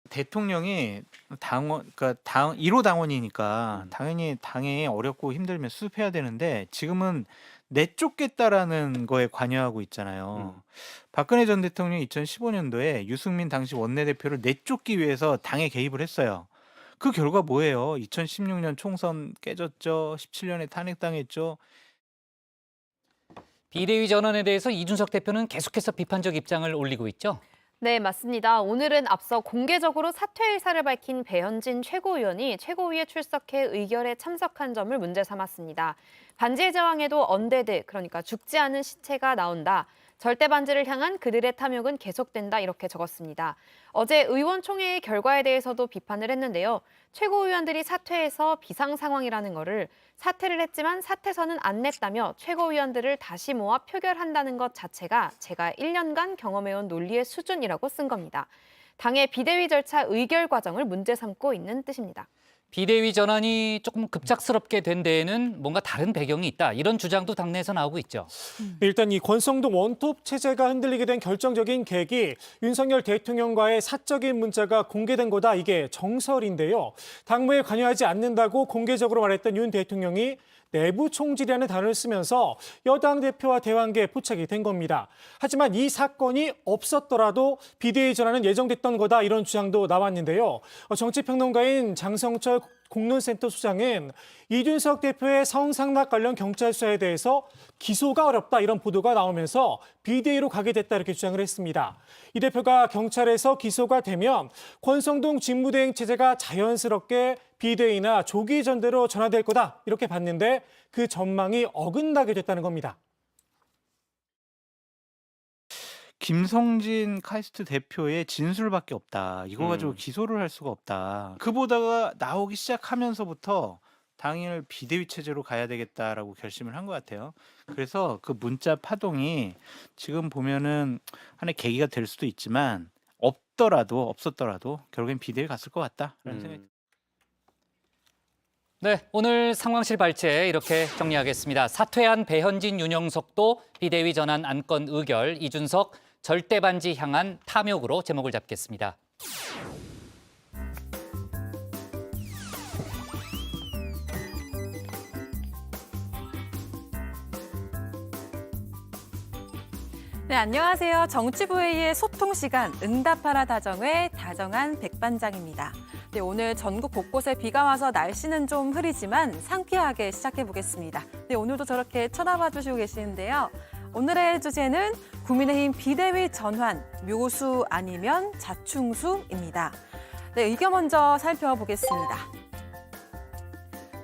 대통령이 그러니까 1호 당원이니까 당연히 당에 어렵고 힘들면 수습해야 되는데 지금은 내쫓겠다라는 거에 관여하고 있잖아요. 박근혜 전 대통령이 2015년도에 유승민 당시 원내대표를 내쫓기 위해서 당에 개입을 했어요. 그 결과 뭐예요? 2016년 총선 깨졌죠. 17년에 탄핵당했죠. 비대위 전환에 대해서 이준석 대표는 계속해서 비판적 입장을 올리고 있죠. 네, 맞습니다. 오늘은 앞서 공개적으로 사퇴 의사를 밝힌 배현진 최고위원이 최고위에 출석해 의결에 참석한 점을 문제 삼았습니다. 반지의 제왕에도 언데드, 그러니까 죽지 않은 시체가 나온다. 절대 반지를 향한 그들의 탐욕은 계속된다 이렇게 적었습니다. 어제 의원총회의 결과에 대해서도 비판을 했는데요. 최고위원들이 사퇴해서 비상 상황이라는 거를 사퇴를 했지만 사퇴서는 안 냈다며 최고위원들을 다시 모아 표결한다는 것 자체가 제가 1년간 경험해온 논리의 수준이라고 쓴 겁니다. 당의 비대위 절차 의결 과정을 문제 삼고 있는 뜻입니다. 비대위 전환이 조금 급작스럽게 된 데에는 뭔가 다른 배경이 있다. 이런 주장도 당내에서 나오고 있죠. 일단 이 권성동 원톱 체제가 흔들리게 된 결정적인 계기, 윤석열 대통령과의 사적인 문자가 공개된 거다. 이게 정설인데요. 당무에 관여하지 않는다고 공개적으로 말했던 윤 대통령이 내부 총질이라는 단어를 쓰면서 여당 대표와 대화한 게 포착이 된 겁니다. 하지만 이 사건이 없었더라도 비대위 전환은 예정됐던 거다, 이런 주장도 나왔는데요. 정치평론가인 장성철 공론센터 수장은 이준석 대표의 성상납 관련 경찰 수사에 대해서 기소가 어렵다, 이런 보도가 나오면서 비대위로 가게 됐다, 이렇게 주장을 했습니다. 이 대표가 경찰에서 기소가 되면 권성동 직무대행 체제가 자연스럽게 비대위나 조기 전대로 전환될 거다, 이렇게 봤는데 그 전망이 어긋나게 됐다는 겁니다. 김성진 카이스트 대표의 진술밖에 없다. 이거 가지고 기소를 할 수가 없다. 그 보다가 나오기 시작하면서부터 당일 비대위 체제로 가야 되겠다라고 결심을 한 것 같아요. 그래서 그 문자 파동이 지금 보면은 하나의 계기가 될 수도 있지만 없었더라도 결국엔 비대위 갔을 것 같다라는 생각이 듭니다. 네, 오늘 상황실 발제 이렇게 정리하겠습니다. 사퇴한 배현진, 윤영석도 비대위 전환 안건 의결, 이준석 절대 반지 향한 탐욕으로 제목을 잡겠습니다. 네, 안녕하세요. 정치부회의의 소통 시간 응답하라 다정회 다정한 백반장입니다. 네, 오늘 전국 곳곳에 비가 와서 날씨는 좀 흐리지만 상쾌하게 시작해 보겠습니다. 네, 오늘도 저렇게 쳐다봐 주시고 계시는데요. 오늘의 주제는 국민의힘 비대위 전환, 묘수 아니면 자충수입니다. 네, 의견 먼저 살펴보겠습니다.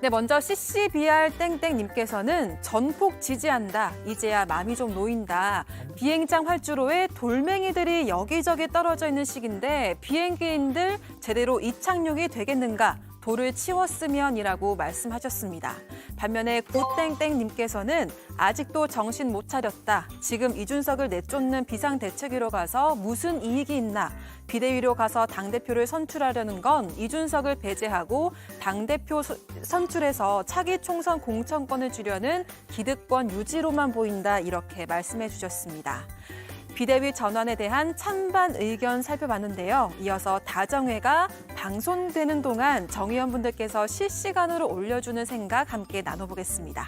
네, 먼저 CCBR 땡땡님께서는 전폭 지지한다. 이제야 마음이 좀 놓인다. 비행장 활주로에 돌멩이들이 여기저기 떨어져 있는 시기인데 비행기인들 제대로 이착륙이 되겠는가? 돌을 치웠으면이라고 말씀하셨습니다. 반면에 고땡땡님께서는 아직도 정신 못 차렸다. 지금 이준석을 내쫓는 비상대책위로 가서 무슨 이익이 있나. 비대위로 가서 당대표를 선출하려는 건 이준석을 배제하고 당대표 선출해서 차기 총선 공천권을 주려는 기득권 유지로만 보인다. 이렇게 말씀해 주셨습니다. 비대위 전환에 대한 찬반 의견 살펴봤는데요. 이어서 다정회가 방송되는 동안 정의원분들께서 실시간으로 올려주는 생각 함께 나눠보겠습니다.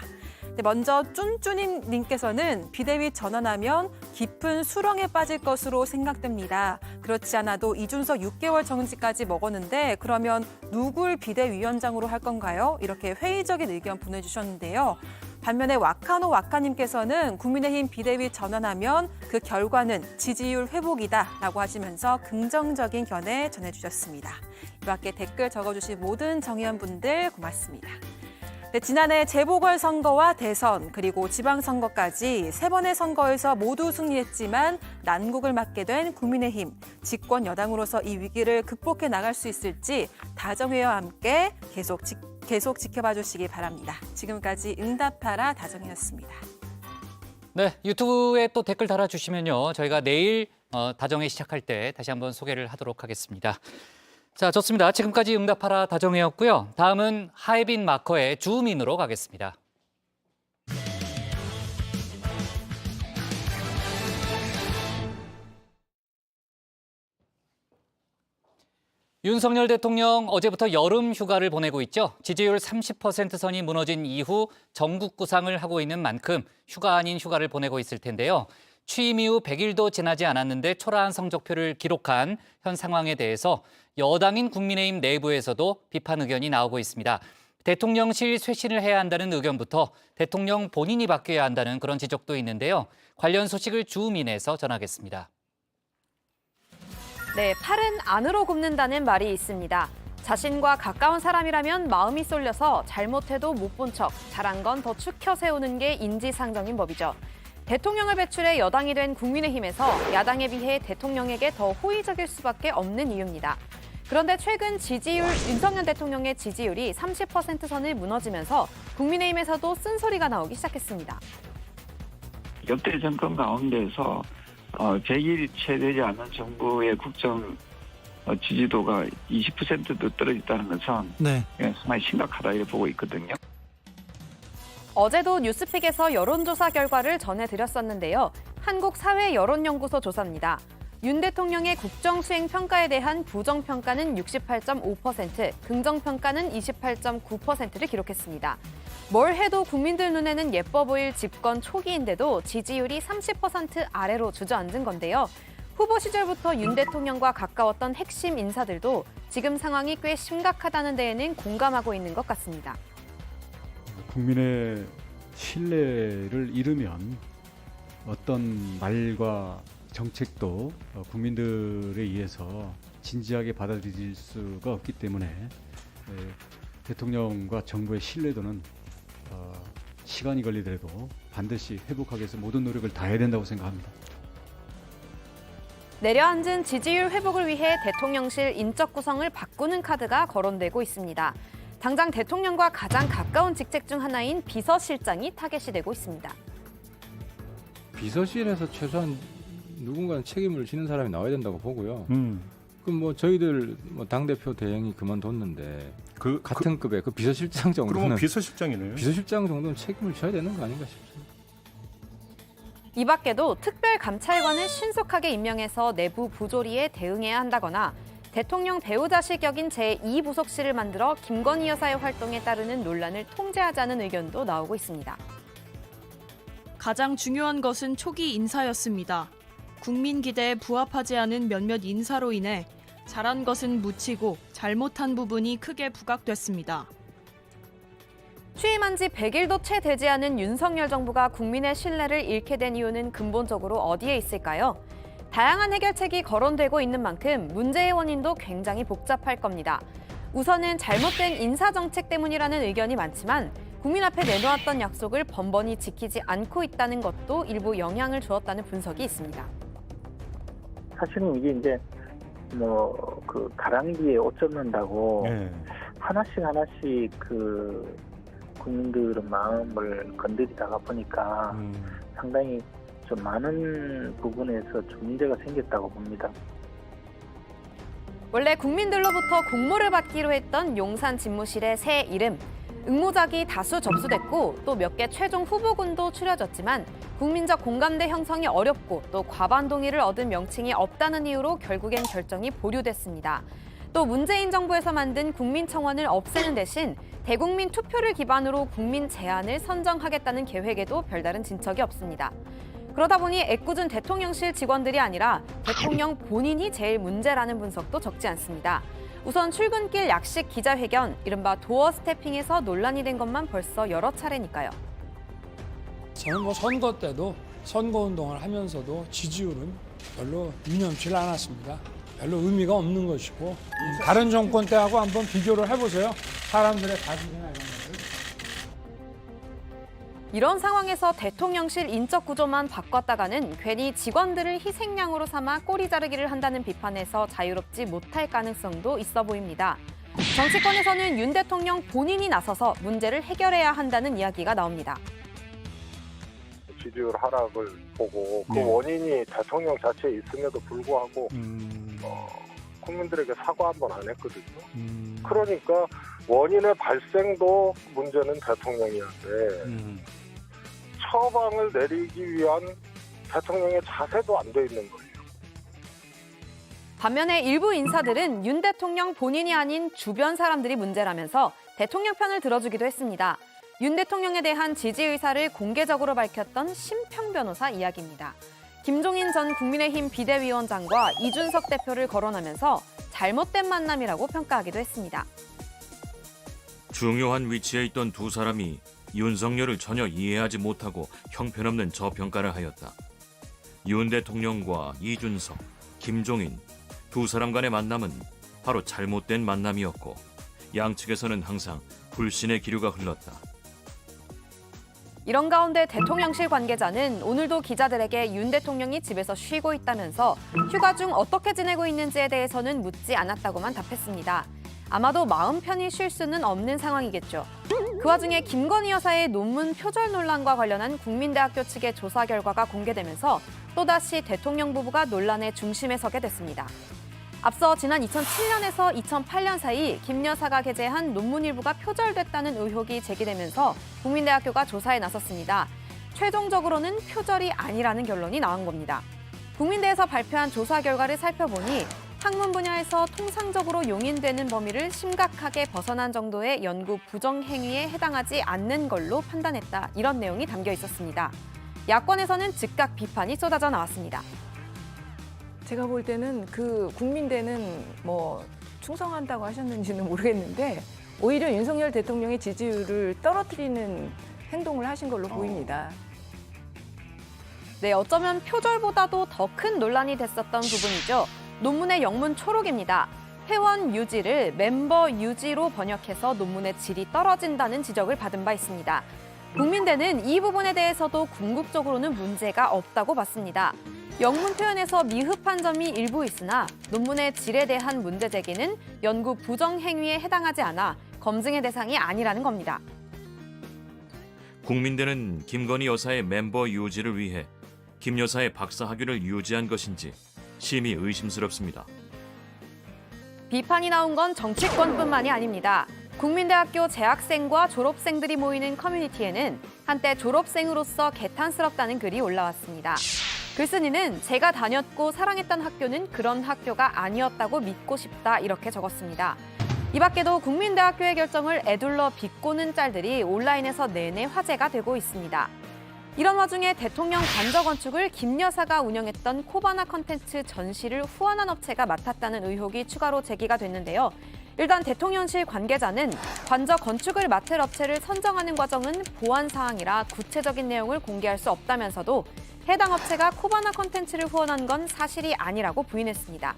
네, 먼저 쭌쭈님께서는 비대위 전환하면 깊은 수렁에 빠질 것으로 생각됩니다. 그렇지 않아도 이준석 6개월 정지까지 먹었는데 그러면 누굴 비대위원장으로 할 건가요? 이렇게 회의적인 의견 보내주셨는데요. 반면에 와카노와카님께서는 국민의힘 비대위 전환하면 그 결과는 지지율 회복이다라고 하시면서 긍정적인 견해 전해주셨습니다. 이 밖에 댓글 적어주신 모든 정의원분들 고맙습니다. 네, 지난해 재보궐선거와 대선 그리고 지방선거까지 3번의 선거에서 모두 승리했지만 난국을 맞게 된 국민의힘. 집권 여당으로서 이 위기를 극복해 나갈 수 있을지 다정회와 함께 계속 지켜봐 주시기 바랍니다. 지금까지 응답하라 다정회였습니다. 네, 유튜브에 또 댓글 달아주시면요. 저희가 내일 다정회 시작할 때 다시 한번 소개를 하도록 하겠습니다. 자, 좋습니다. 지금까지 응답하라 다정회였고요. 다음은 하예빈 마커의 주민으로 가겠습니다. 윤석열 대통령 어제부터 여름 휴가를 보내고 있죠. 지지율 30% 선이 무너진 이후 전국 구상을 하고 있는 만큼 휴가 아닌 휴가를 보내고 있을 텐데요. 취임 이후 100일도 지나지 않았는데 초라한 성적표를 기록한 현 상황에 대해서 여당인 국민의힘 내부에서도 비판 의견이 나오고 있습니다. 대통령실 쇄신을 해야 한다는 의견부터 대통령 본인이 바뀌어야 한다는 그런 지적도 있는데요. 관련 소식을 주민에서 전하겠습니다. 네, 팔은 안으로 굽는다는 말이 있습니다. 자신과 가까운 사람이라면 마음이 쏠려서 잘못해도 못 본 척, 잘한 건 더 추켜 세우는 게 인지상정인 법이죠. 대통령을 배출해 여당이 된 국민의힘에서 야당에 비해 대통령에게 더 호의적일 수밖에 없는 이유입니다. 그런데 최근 윤석열 대통령의 지지율이 30% 선을 무너지면서 국민의힘에서도 쓴소리가 나오기 시작했습니다. 역대 정권 가운데서 제1 체되지 않은 정부의 국정 지지도가 20%도 떨어졌다는 것은 네. 상당히 심각하다 이렇게 보고 있거든요. 어제도 뉴스픽에서 여론조사 결과를 전해드렸었는데요. 한국사회여론연구소 조사입니다. 윤 대통령의 국정수행 평가에 대한 부정평가는 68.5%, 긍정평가는 28.9%를 기록했습니다. 뭘 해도 국민들 눈에는 예뻐 보일 집권 초기인데도 지지율이 30% 아래로 주저앉은 건데요. 후보 시절부터 윤 대통령과 가까웠던 핵심 인사들도 지금 상황이 꽤 심각하다는 데에는 공감하고 있는 것 같습니다. 국민의 신뢰를 잃으면 어떤 말과 정책도 국민들에 의해서 진지하게 받아들일 수가 없기 때문에 대통령과 정부의 신뢰도는 시간이 걸리더라도 반드시 회복하기 위해서 모든 노력을 다해야 된다고 생각합니다. 내려앉은 지지율 회복을 위해 대통령실 인적 구성을 바꾸는 카드가 거론되고 있습니다. 당장 대통령과 가장 가까운 직책 중 하나인 비서실장이 타겟이 되고 있습니다. 비서실에서 최소한 누군가는 책임을 지는 사람이 나와야 된다고 보고요. 그럼 뭐 저희들 당대표 대행이 그만뒀는데 같은 급의 그 비서실장 정도는 그러면 비서실장이네요. 비서실장 정도는 책임을 져야 되는 거 아닌가 싶습니다. 이 밖에도 특별감찰관을 신속하게 임명해서 내부 부조리에 대응해야 한다거나 대통령 배우자실 격인 제2부속실을 만들어 김건희 여사의 활동에 따르는 논란을 통제하자는 의견도 나오고 있습니다. 가장 중요한 것은 초기 인사였습니다. 국민 기대에 부합하지 않은 몇몇 인사로 인해 잘한 것은 묻히고 잘못한 부분이 크게 부각됐습니다. 취임한 지 100일도 채 되지 않은 윤석열 정부가 국민의 신뢰를 잃게 된 이유는 근본적으로 어디에 있을까요? 다양한 해결책이 거론되고 있는 만큼 문제의 원인도 굉장히 복잡할 겁니다. 우선은 잘못된 인사정책 때문이라는 의견이 많지만 국민 앞에 내놓았던 약속을 번번이 지키지 않고 있다는 것도 일부 영향을 주었다는 분석이 있습니다. 사실은 이게 이제 그 가랑비에 옷 젖는다고 하나씩 국민들의 마음을 건드리다가 보니까 상당히 좀 많은 부분에서 좀 문제가 생겼다고 봅니다. 원래 국민들로부터 공모를 받기로 했던 용산 집무실의 새 이름. 응모작이 다수 접수됐고 또 몇 개 최종 후보군도 추려졌지만 국민적 공감대 형성이 어렵고 또 과반 동의를 얻은 명칭이 없다는 이유로 결국엔 결정이 보류됐습니다. 또 문재인 정부에서 만든 국민청원을 없애는 대신 대국민 투표를 기반으로 국민 제안을 선정하겠다는 계획에도 별다른 진척이 없습니다. 그러다 보니 애꿎은 대통령실 직원들이 아니라 대통령 본인이 제일 문제라는 분석도 적지 않습니다. 우선 출근길 약식 기자회견, 이른바 도어 스태핑에서 논란이 된 것만 벌써 여러 차례니까요. 저는 선거 때도 선거운동을 하면서도 지지율은 별로 유념치 않았습니다. 별로 의미가 없는 것이고 다른 정권 때하고 한번 비교를 해보세요. 사람들의 가족이나 이런 것들. 이런 상황에서 대통령실 인적 구조만 바꿨다가는 괜히 직원들을 희생양으로 삼아 꼬리 자르기를 한다는 비판에서 자유롭지 못할 가능성도 있어 보입니다. 정치권에서는 윤 대통령 본인이 나서서 문제를 해결해야 한다는 이야기가 나옵니다. 지지율 하락을 보고 그 원인이 대통령 자체에 있음에도 불구하고 국민들에게 사과 한 번 안 했거든요. 그러니까 원인의 발생도 문제는 대통령이었는데 처방을 내리기 위한 대통령의 자세도 안 돼 있는 거예요. 반면에 일부 인사들은 윤 대통령 본인이 아닌 주변 사람들이 문제라면서 대통령 편을 들어주기도 했습니다. 윤 대통령에 대한 지지 의사를 공개적으로 밝혔던 심평 변호사 이야기입니다. 김종인 전 국민의힘 비대위원장과 이준석 대표를 거론하면서 잘못된 만남이라고 평가하기도 했습니다. 중요한 위치에 있던 두 사람이 윤석열을 전혀 이해하지 못하고 형편없는 저평가를 하였다. 윤 대통령과 이준석, 김종인 두 사람 간의 만남은 바로 잘못된 만남이었고 양측에서는 항상 불신의 기류가 흘렀다. 이런 가운데 대통령실 관계자는 오늘도 기자들에게 윤 대통령이 집에서 쉬고 있다면서 휴가 중 어떻게 지내고 있는지에 대해서는 묻지 않았다고만 답했습니다. 아마도 마음 편히 쉴 수는 없는 상황이겠죠. 그 와중에 김건희 여사의 논문 표절 논란과 관련한 국민대학교 측의 조사 결과가 공개되면서 또다시 대통령 부부가 논란의 중심에 서게 됐습니다. 앞서 지난 2007년에서 2008년 사이 김 여사가 게재한 논문 일부가 표절됐다는 의혹이 제기되면서 국민대학교가 조사에 나섰습니다. 최종적으로는 표절이 아니라는 결론이 나온 겁니다. 국민대에서 발표한 조사 결과를 살펴보니 학문 분야에서 통상적으로 용인되는 범위를 심각하게 벗어난 정도의 연구 부정 행위에 해당하지 않는 걸로 판단했다. 이런 내용이 담겨 있었습니다. 야권에서는 즉각 비판이 쏟아져 나왔습니다. 제가 볼 때는 그 국민대는 뭐 충성한다고 하셨는지는 모르겠는데 오히려 윤석열 대통령의 지지율을 떨어뜨리는 행동을 하신 걸로 보입니다. 네, 어쩌면 표절보다도 더 큰 논란이 됐었던 부분이죠. 논문의 영문 초록입니다. 회원 유지를 멤버 유지로 번역해서 논문의 질이 떨어진다는 지적을 받은 바 있습니다. 국민대는 이 부분에 대해서도 궁극적으로는 문제가 없다고 봤습니다. 영문 표현에서 미흡한 점이 일부 있으나 논문의 질에 대한 문제 제기는 연구 부정 행위에 해당하지 않아 검증의 대상이 아니라는 겁니다. 국민대는 김건희 여사의 멤버 유지를 위해 김 여사의 박사 학위를 유지한 것인지 심히 의심스럽습니다. 비판이 나온 건 정치권뿐만이 아닙니다. 국민대학교 재학생과 졸업생들이 모이는 커뮤니티에는 한때 졸업생으로서 개탄스럽다는 글이 올라왔습니다. 글쓴이는 제가 다녔고 사랑했던 학교는 그런 학교가 아니었다고 믿고 싶다 이렇게 적었습니다. 이 밖에도 국민대학교의 결정을 에둘러 비꼬는 짤들이 온라인에서 내내 화제가 되고 있습니다. 이런 와중에 대통령 관저 건축을 김 여사가 운영했던 코바나 컨텐츠 전시를 후원한 업체가 맡았다는 의혹이 추가로 제기가 됐는데요. 일단 대통령실 관계자는 관저 건축을 맡을 업체를 선정하는 과정은 보안 사항이라 구체적인 내용을 공개할 수 없다면서도 해당 업체가 코바나 컨텐츠를 후원한 건 사실이 아니라고 부인했습니다.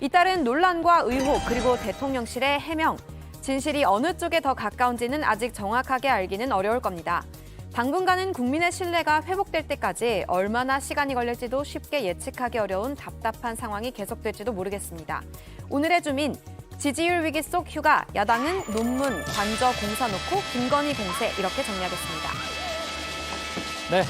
잇따른 논란과 의혹 그리고 대통령실의 해명, 진실이 어느 쪽에 더 가까운지는 아직 정확하게 알기는 어려울 겁니다. 당분간은 국민의 신뢰가 회복될 때까지 얼마나 시간이 걸릴지도 쉽게 예측하기 어려운 답답한 상황이 계속될지도 모르겠습니다. 오늘의 주민, 지지율 위기 속 휴가, 야당은 논문, 관저 공사 놓고 김건희 공세 이렇게 정리하겠습니다. 네.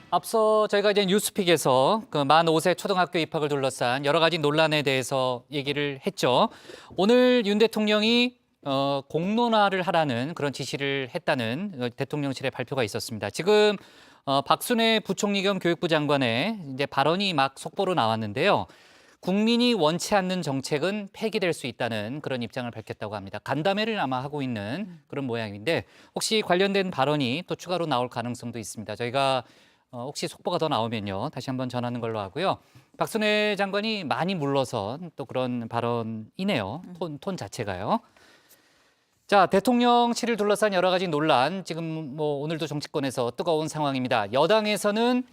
앞서 저희가 이제 뉴스픽에서 그 만 5세 초등학교 입학을 둘러싼 여러 가지 논란에 대해서 얘기를 했죠. 오늘 윤 대통령이 공론화를 하라는 그런 지시를 했다는 대통령실의 발표가 있었습니다. 지금 박순애 부총리 겸 교육부 장관의 이제 발언이 막 속보로 나왔는데요. 국민이 원치 않는 정책은 폐기될 수 있다는 그런 입장을 밝혔다고 합니다. 간담회를 아마 하고 있는 그런 모양인데 혹시 관련된 발언이 또 추가로 나올 가능성도 있습니다. 저희가 혹시 속보가 더 나오면요. 다시 한번 전하는 걸로 하고요. 박순애 장관이 많이 물러선 또 그런 발언이네요. 톤 자체가요. 자, 대통령실을 둘러싼 여러 가지 논란, 지금 뭐 오늘도 정치권에서 뜨거운 상황입니다. 여당에서는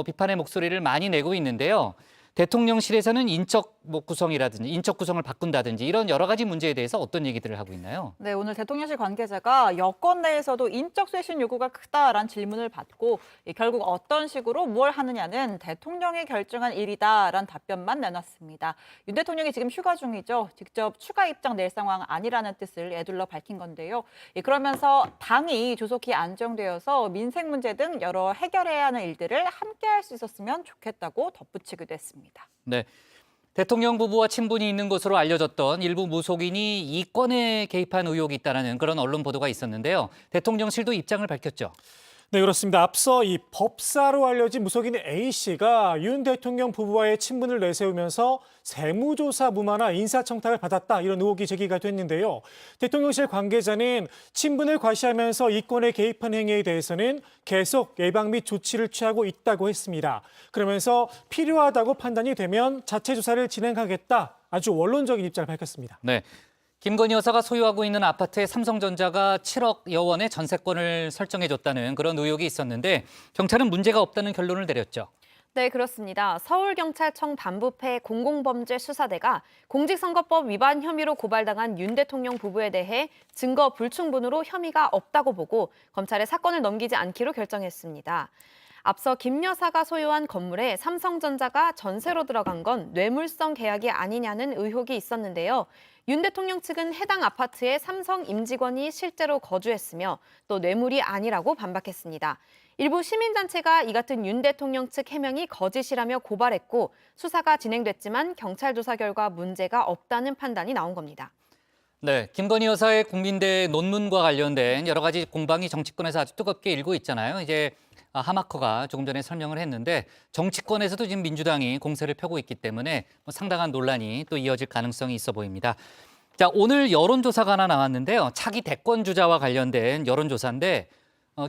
비판의 목소리를 많이 내고 있는데요. 대통령실에서는 인적 구성이라든지 인적 구성을 바꾼다든지 이런 여러 가지 문제에 대해서 어떤 얘기들을 하고 있나요? 네, 오늘 대통령실 관계자가 여권 내에서도 인적 쇄신 요구가 크다라는 질문을 받고 결국 어떤 식으로 뭘 하느냐는 대통령이 결정한 일이다라는 답변만 내놨습니다. 윤 대통령이 지금 휴가 중이죠. 직접 추가 입장 낼 상황 아니라는 뜻을 에둘러 밝힌 건데요. 그러면서 당이 조속히 안정되어서 민생 문제 등 여러 해결해야 하는 일들을 함께 할 수 있었으면 좋겠다고 덧붙이기도 했습니다. 네, 대통령 부부와 친분이 있는 것으로 알려졌던 일부 무속인이 이 건에 개입한 의혹이 있다는 그런 언론 보도가 있었는데요. 대통령실도 입장을 밝혔죠. 네, 그렇습니다. 앞서 이 법사로 알려진 무속인 A씨가 윤 대통령 부부와의 친분을 내세우면서 세무조사 무마나 인사청탁을 받았다 이런 의혹이 제기가 됐는데요. 대통령실 관계자는 친분을 과시하면서 이 건에 개입한 행위에 대해서는 계속 예방 및 조치를 취하고 있다고 했습니다. 그러면서 필요하다고 판단이 되면 자체 조사를 진행하겠다 아주 원론적인 입장을 밝혔습니다. 네. 김건희 여사가 소유하고 있는 아파트에 삼성전자가 7억여 원의 전세권을 설정해줬다는 그런 의혹이 있었는데 경찰은 문제가 없다는 결론을 내렸죠. 네, 그렇습니다. 서울경찰청 반부패 공공범죄수사대가 공직선거법 위반 혐의로 고발당한 윤 대통령 부부에 대해 증거 불충분으로 혐의가 없다고 보고 검찰에 사건을 넘기지 않기로 결정했습니다. 앞서 김 여사가 소유한 건물에 삼성전자가 전세로 들어간 건 뇌물성 계약이 아니냐는 의혹이 있었는데요. 윤 대통령 측은 해당 아파트에 삼성 임직원이 실제로 거주했으며 또 뇌물이 아니라고 반박했습니다. 일부 시민단체가 이 같은 윤 대통령 측 해명이 거짓이라며 고발했고 수사가 진행됐지만 경찰 조사 결과 문제가 없다는 판단이 나온 겁니다. 네, 김건희 여사의 국민대 논문과 관련된 여러 가지 공방이 정치권에서 아주 뜨겁게 일고 있잖아요. 이제 하마커가 조금 전에 설명을 했는데 정치권에서도 지금 민주당이 공세를 펴고 있기 때문에 상당한 논란이 또 이어질 가능성이 있어 보입니다. 자, 오늘 여론조사가 하나 나왔는데요. 차기 대권 주자와 관련된 여론조사인데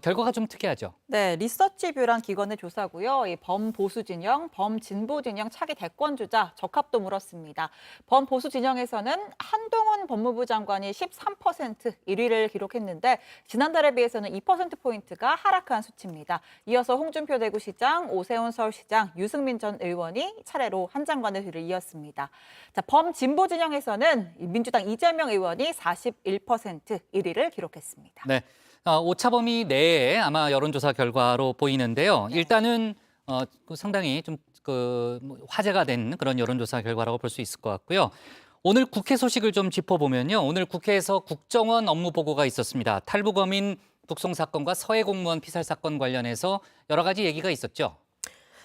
결과가 좀 특이하죠. 네, 리서치뷰란 기관의 조사고요. 이 범보수 진영, 범진보 진영 차기 대권 주자 적합도 물었습니다. 범보수 진영에서는 한동훈 법무부 장관이 13% 1위를 기록했는데 지난달에 비해서는 2%포인트가 하락한 수치입니다. 이어서 홍준표 대구시장, 오세훈 서울시장, 유승민 전 의원이 차례로 한 장관의 뒤를 이었습니다. 자, 범진보 진영에서는 민주당 이재명 의원이 41% 1위를 기록했습니다. 네. 오차 범위 내에 아마 여론조사 결과로 보이는데요. 일단은 상당히 좀 화제가 된 그런 여론조사 결과라고 볼 수 있을 것 같고요. 오늘 국회 소식을 좀 짚어보면요. 오늘 국회에서 국정원 업무 보고가 있었습니다. 탈북어민 북송 사건과 서해 공무원 피살 사건 관련해서 여러 가지 얘기가 있었죠.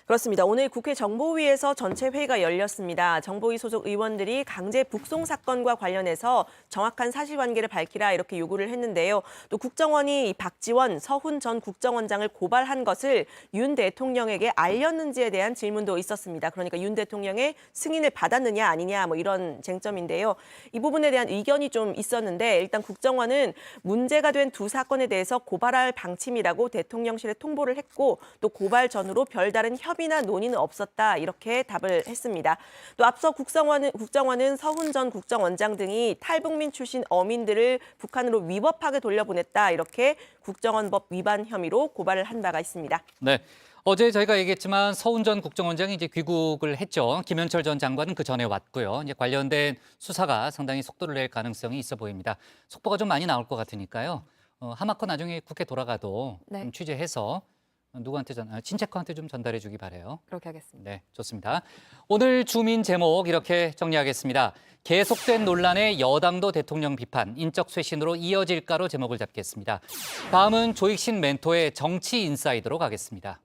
그렇습니다. 오늘 국회 정보위에서 전체 회의가 열렸습니다. 정보위 소속 의원들이 강제 북송 사건과 관련해서 정확한 사실관계를 밝히라 이렇게 요구를 했는데요. 또 국정원이 박지원, 서훈 전 국정원장을 고발한 것을 윤 대통령에게 알렸는지에 대한 질문도 있었습니다. 그러니까 윤 대통령의 승인을 받았느냐 아니냐 뭐 이런 쟁점인데요. 이 부분에 대한 의견이 좀 있었는데 일단 국정원은 문제가 된 두 사건에 대해서 고발할 방침이라고 대통령실에 통보를 했고 또 고발 전후로 별다른 협의나 논의는 없었다 이렇게 답을 했습니다. 또 앞서 국정원은 서훈 전 국정원장 등이 탈북민 출신 어민들을 북한으로 위법하게 돌려보냈다 이렇게 국정원법 위반 혐의로 고발을 한 바가 있습니다. 네. 어제 저희가 얘기했지만 서훈 전 국정원장이 이제 귀국을 했죠. 김현철 전 장관은 그 전에 왔고요. 이제 관련된 수사가 상당히 속도를 낼 가능성이 있어 보입니다. 속보가 좀 많이 나올 것 같으니까요. 하마커 나중에 국회 돌아가도 네. 좀 취재해서 누구한테 친체커한테 좀 전달해 주기 바라요. 그렇게 하겠습니다. 네, 좋습니다. 오늘 주민 제목 이렇게 정리하겠습니다. 계속된 논란에 여당도 대통령 비판, 인적 쇄신으로 이어질까로 제목을 잡겠습니다. 다음은 조익신 멘토의 정치 인사이드로 가겠습니다.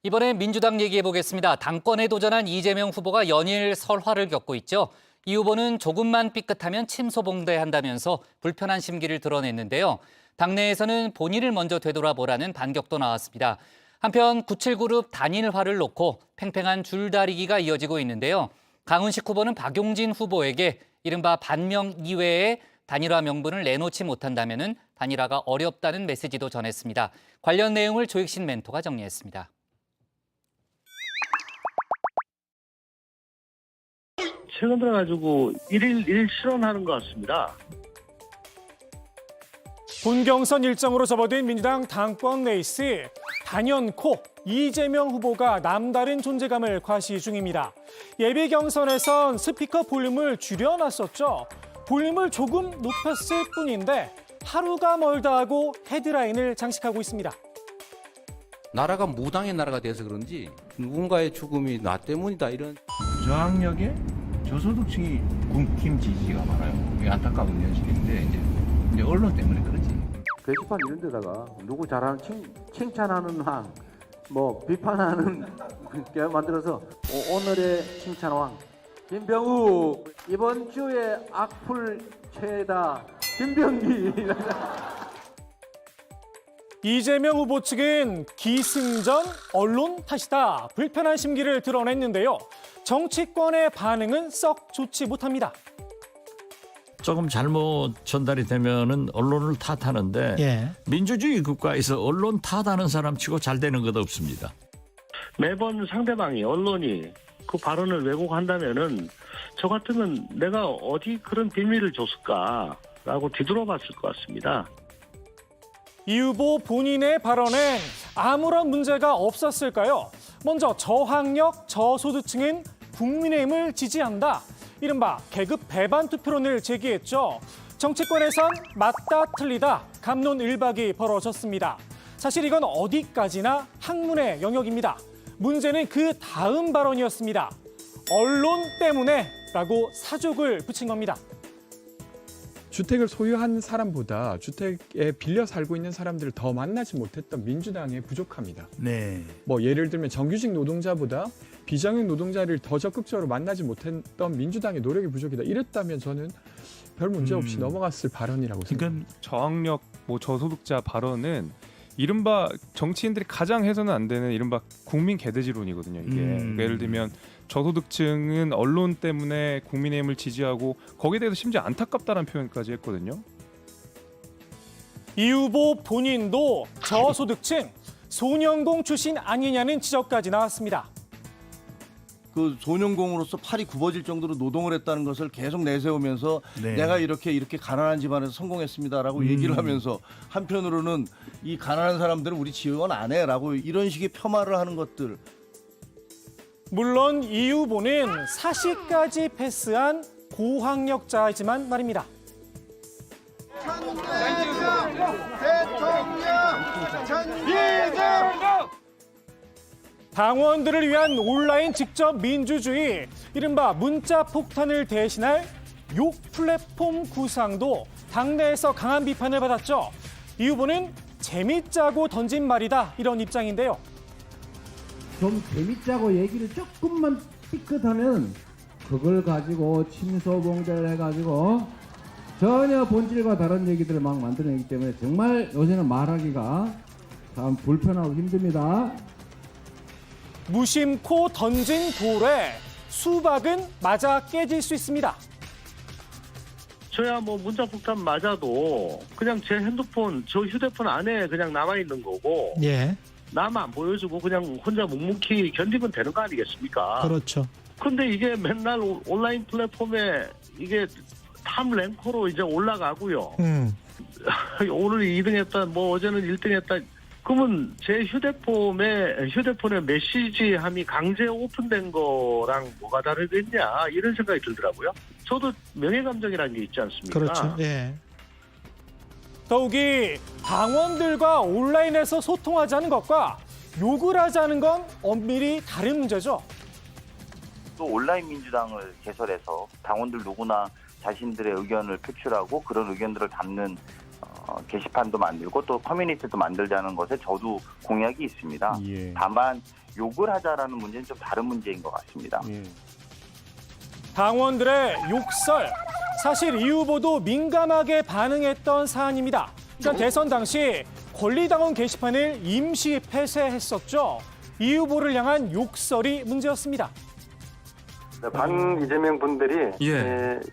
이번엔 민주당 얘기해 보겠습니다. 당권에 도전한 이재명 후보가 연일 설화를 겪고 있죠. 이 후보는 조금만 삐끗하면 침소봉대한다면서 불편한 심기를 드러냈는데요. 당내에서는 본인을 먼저 되돌아보라는 반격도 나왔습니다. 한편 97그룹 단일화를 놓고 팽팽한 줄다리기가 이어지고 있는데요. 강훈식 후보는 박용진 후보에게 이른바 반명 이외에 단일화 명분을 내놓지 못한다면은 단일화가 어렵다는 메시지도 전했습니다. 관련 내용을 조익신 멘토가 정리했습니다. 최근 들어가지고 일일 실언하는 것 같습니다. 본경선 일정으로 접어든 민주당 당권 레이스. 단연코 이재명 후보가 남다른 존재감을 과시 중입니다. 예비 경선에선 스피커 볼륨을 줄여놨었죠. 볼륨을 조금 높였을 뿐인데 하루가 멀다 하고 헤드라인을 장식하고 있습니다. 나라가 무당의 나라가 돼서 그런지 누군가의 죽음이 나 때문이다 이런 저학력에 저소득층이 국힘 지지가 많아요. 이게 안타까운 현실인데 이제 언론 때문에 그러지. 게시판 이런 데다가 누구 잘하는 칭찬하는 한, 뭐 비판하는 게 만들어서 오늘의 칭찬왕 김병욱, 이번 주에 악플 최다 김병기. 이재명 후보 측은 기승전 언론 탓이다. 불편한 심기를 드러냈는데요. 정치권의 반응은 썩 좋지 못합니다. 조금 잘못 전달이 되면은 언론을 탓하는데 민주주의 국가에서 언론 탓하는 사람 치고 잘 되는 것 없습니다. 매번 상대방이 언론이 그 발언을 왜곡한다면은 저 같으면 내가 어디 그런 비밀을 줬을까라고 뒤돌아봤을 것 같습니다. 이 후보 본인의 발언엔 아무런 문제가 없었을까요? 먼저 저학력, 저소득층은 국민의힘을 지지한다. 이른바 계급 배반 투표론을 제기했죠. 정치권에선 맞다 틀리다 갑론을박이 벌어졌습니다. 사실 이건 어디까지나 학문의 영역입니다. 문제는 그 다음 발언이었습니다. 언론 때문에 라고 사족을 붙인 겁니다. 주택을 소유한 사람보다 주택에 빌려 살고 있는 사람들을 더 만나지 못했던 민주당에 부족합니다. 네. 뭐 예를 들면 정규직 노동자보다 비정규직 노동자를 더 적극적으로 만나지 못했던 민주당의 노력이 부족이다. 이랬다면 저는 별 문제 없이 넘어갔을 발언이라고 생각합니다. 저학력 저소득자 발언은 이른바 정치인들이 가장 해서는 안 되는 이른바 국민 개돼지론이거든요. 이게 그러니까 예를 들면 저소득층은 언론 때문에 국민의힘을 지지하고 거기에 대해서 심지어 안타깝다는 표현까지 했거든요. 이 후보 본인도 저소득층, 소년공 출신 아니냐는 지적까지 나왔습니다. 그 소년공으로서 팔이 굽어질 정도로 노동을 했다는 것을 계속 내세우면서 네. 내가 이렇게 가난한 집안에서 성공했습니다라고 얘기를 하면서 한편으로는 이 가난한 사람들은 우리 지원 안 해라고 이런 식의 폄하를 하는 것들. 물론 이 후보는 사시까지 패스한 고학력자이지만 말입니다. 당원들을 위한 온라인 직접 민주주의, 이른바 문자 폭탄을 대신할 욕 플랫폼 구상도 당내에서 강한 비판을 받았죠. 이 후보는 재밌자고 던진 말이다, 이런 입장인데요. 좀 재밌자고 얘기를 조금만 삐끗하면 그걸 가지고 침소봉대를 해가지고 전혀 본질과 다른 얘기들을 막 만들어내기 때문에 정말 요새는 말하기가 참 불편하고 힘듭니다. 무심코 던진 돌에 수박은 맞아 깨질 수 있습니다. 저야 문자폭탄 맞아도 그냥 제 핸드폰, 저 휴대폰 안에 그냥 남아있는 거고 예. 남 안 보여주고 그냥 혼자 묵묵히 견디면 되는 거 아니겠습니까? 그렇죠. 근데 이게 맨날 온라인 플랫폼에 이게 탑 랭커로 이제 올라가고요. 오늘 2등 했다, 어제는 1등 했다. 그러면 제 휴대폰에 메시지함이 강제 오픈된 거랑 뭐가 다르겠냐, 이런 생각이 들더라고요. 저도 명예감정이라는 게 있지 않습니까? 그렇죠. 예. 더욱이 당원들과 온라인에서 소통하자는 것과 욕을 하자는 건 엄밀히 다른 문제죠. 또 온라인 민주당을 개설해서 당원들 누구나 자신들의 의견을 표출하고 그런 의견들을 담는 게시판도 만들고 또 커뮤니티도 만들자는 것에 저도 공약이 있습니다. 예. 다만 욕을 하자라는 문제는 좀 다른 문제인 것 같습니다. 예. 당원들의 욕설, 사실 이 후보도 민감하게 반응했던 사안입니다. 지난 대선 당시 권리당원 게시판을 임시 폐쇄했었죠. 이 후보를 향한 욕설이 문제였습니다. 반 이재명 분들이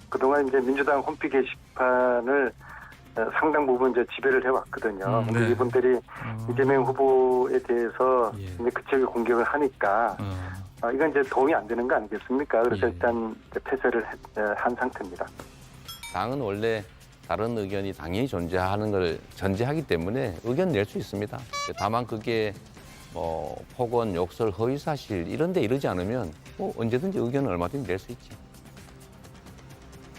그동안 이제 민주당 홈피 게시판을 상당 부분 이제 지배를 해왔거든요. 근데 이분들이 이재명 후보에 대해서 이제 그쪽에 공격을 하니까 이건 이제 도움이 안 되는 거 아니겠습니까? 그래서 일단 이제 폐쇄를 한 상태입니다. 당은 원래 다른 의견이 당연히 존재하는 걸 전제하기 때문에 의견 낼 수 있습니다. 다만 그게 폭언, 욕설, 허위사실 이런 데 이르지 않으면 언제든지 의견을 얼마든지 낼 수 있지.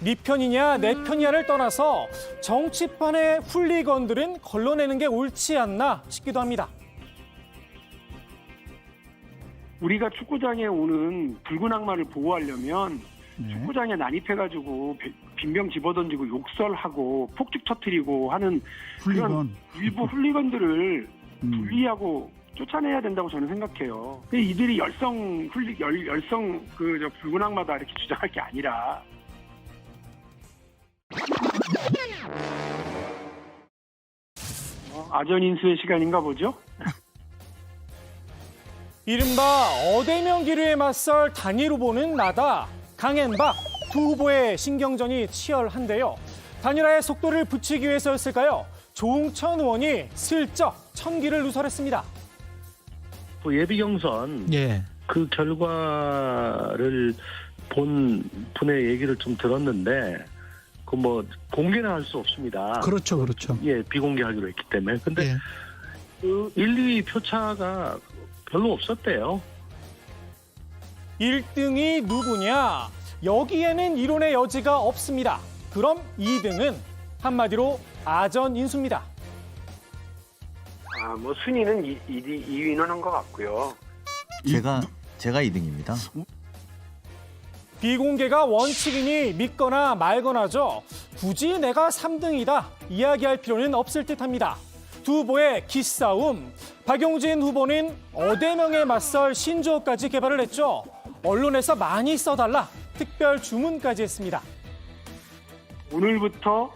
네 편이냐 내 편이냐를 떠나서 정치판의 훌리건들은 걸러내는 게 옳지 않나 싶기도 합니다. 우리가 축구장에 오는 붉은 악마를 보호하려면 축구장에 난입해가지고 빈병 집어던지고 욕설하고 폭죽 터뜨리고 하는 그런 일부 훌리건들을 분리하고 쫓아내야 된다고 저는 생각해요. 이들이 열성 붉은 악마다 이렇게 주장할 게 아니라. 아전인수의 시간인가 보죠? 이른바 어대명 기류에 맞설 단일 후보는 나다. 강앤박 두 후보의 신경전이 치열한데요. 단일화의 속도를 붙이기 위해서였을까요? 조응천 의원이 슬쩍 천기를 누설했습니다. 예비 경선 그 결과를 본 분의 얘기를 좀 들었는데 공개는 할 수 없습니다. 그렇죠. 비공개하기로 했기 때문에. 근데 그 1, 2위 표차가 별로 없었대요. 1등이 누구냐? 여기에는 이론의 여지가 없습니다. 그럼 2등은 한마디로 아전인수입니다. 순위는 2위는 한 것 같고요. 제가 2등입니다. 비공개가 원칙이니 믿거나 말거나죠. 굳이 내가 3등이다 이야기할 필요는 없을 듯합니다. 두 후보의 기싸움. 박용진 후보는 어대명에 맞설 신조어까지 개발을 했죠. 언론에서 많이 써달라 특별 주문까지 했습니다. 오늘부터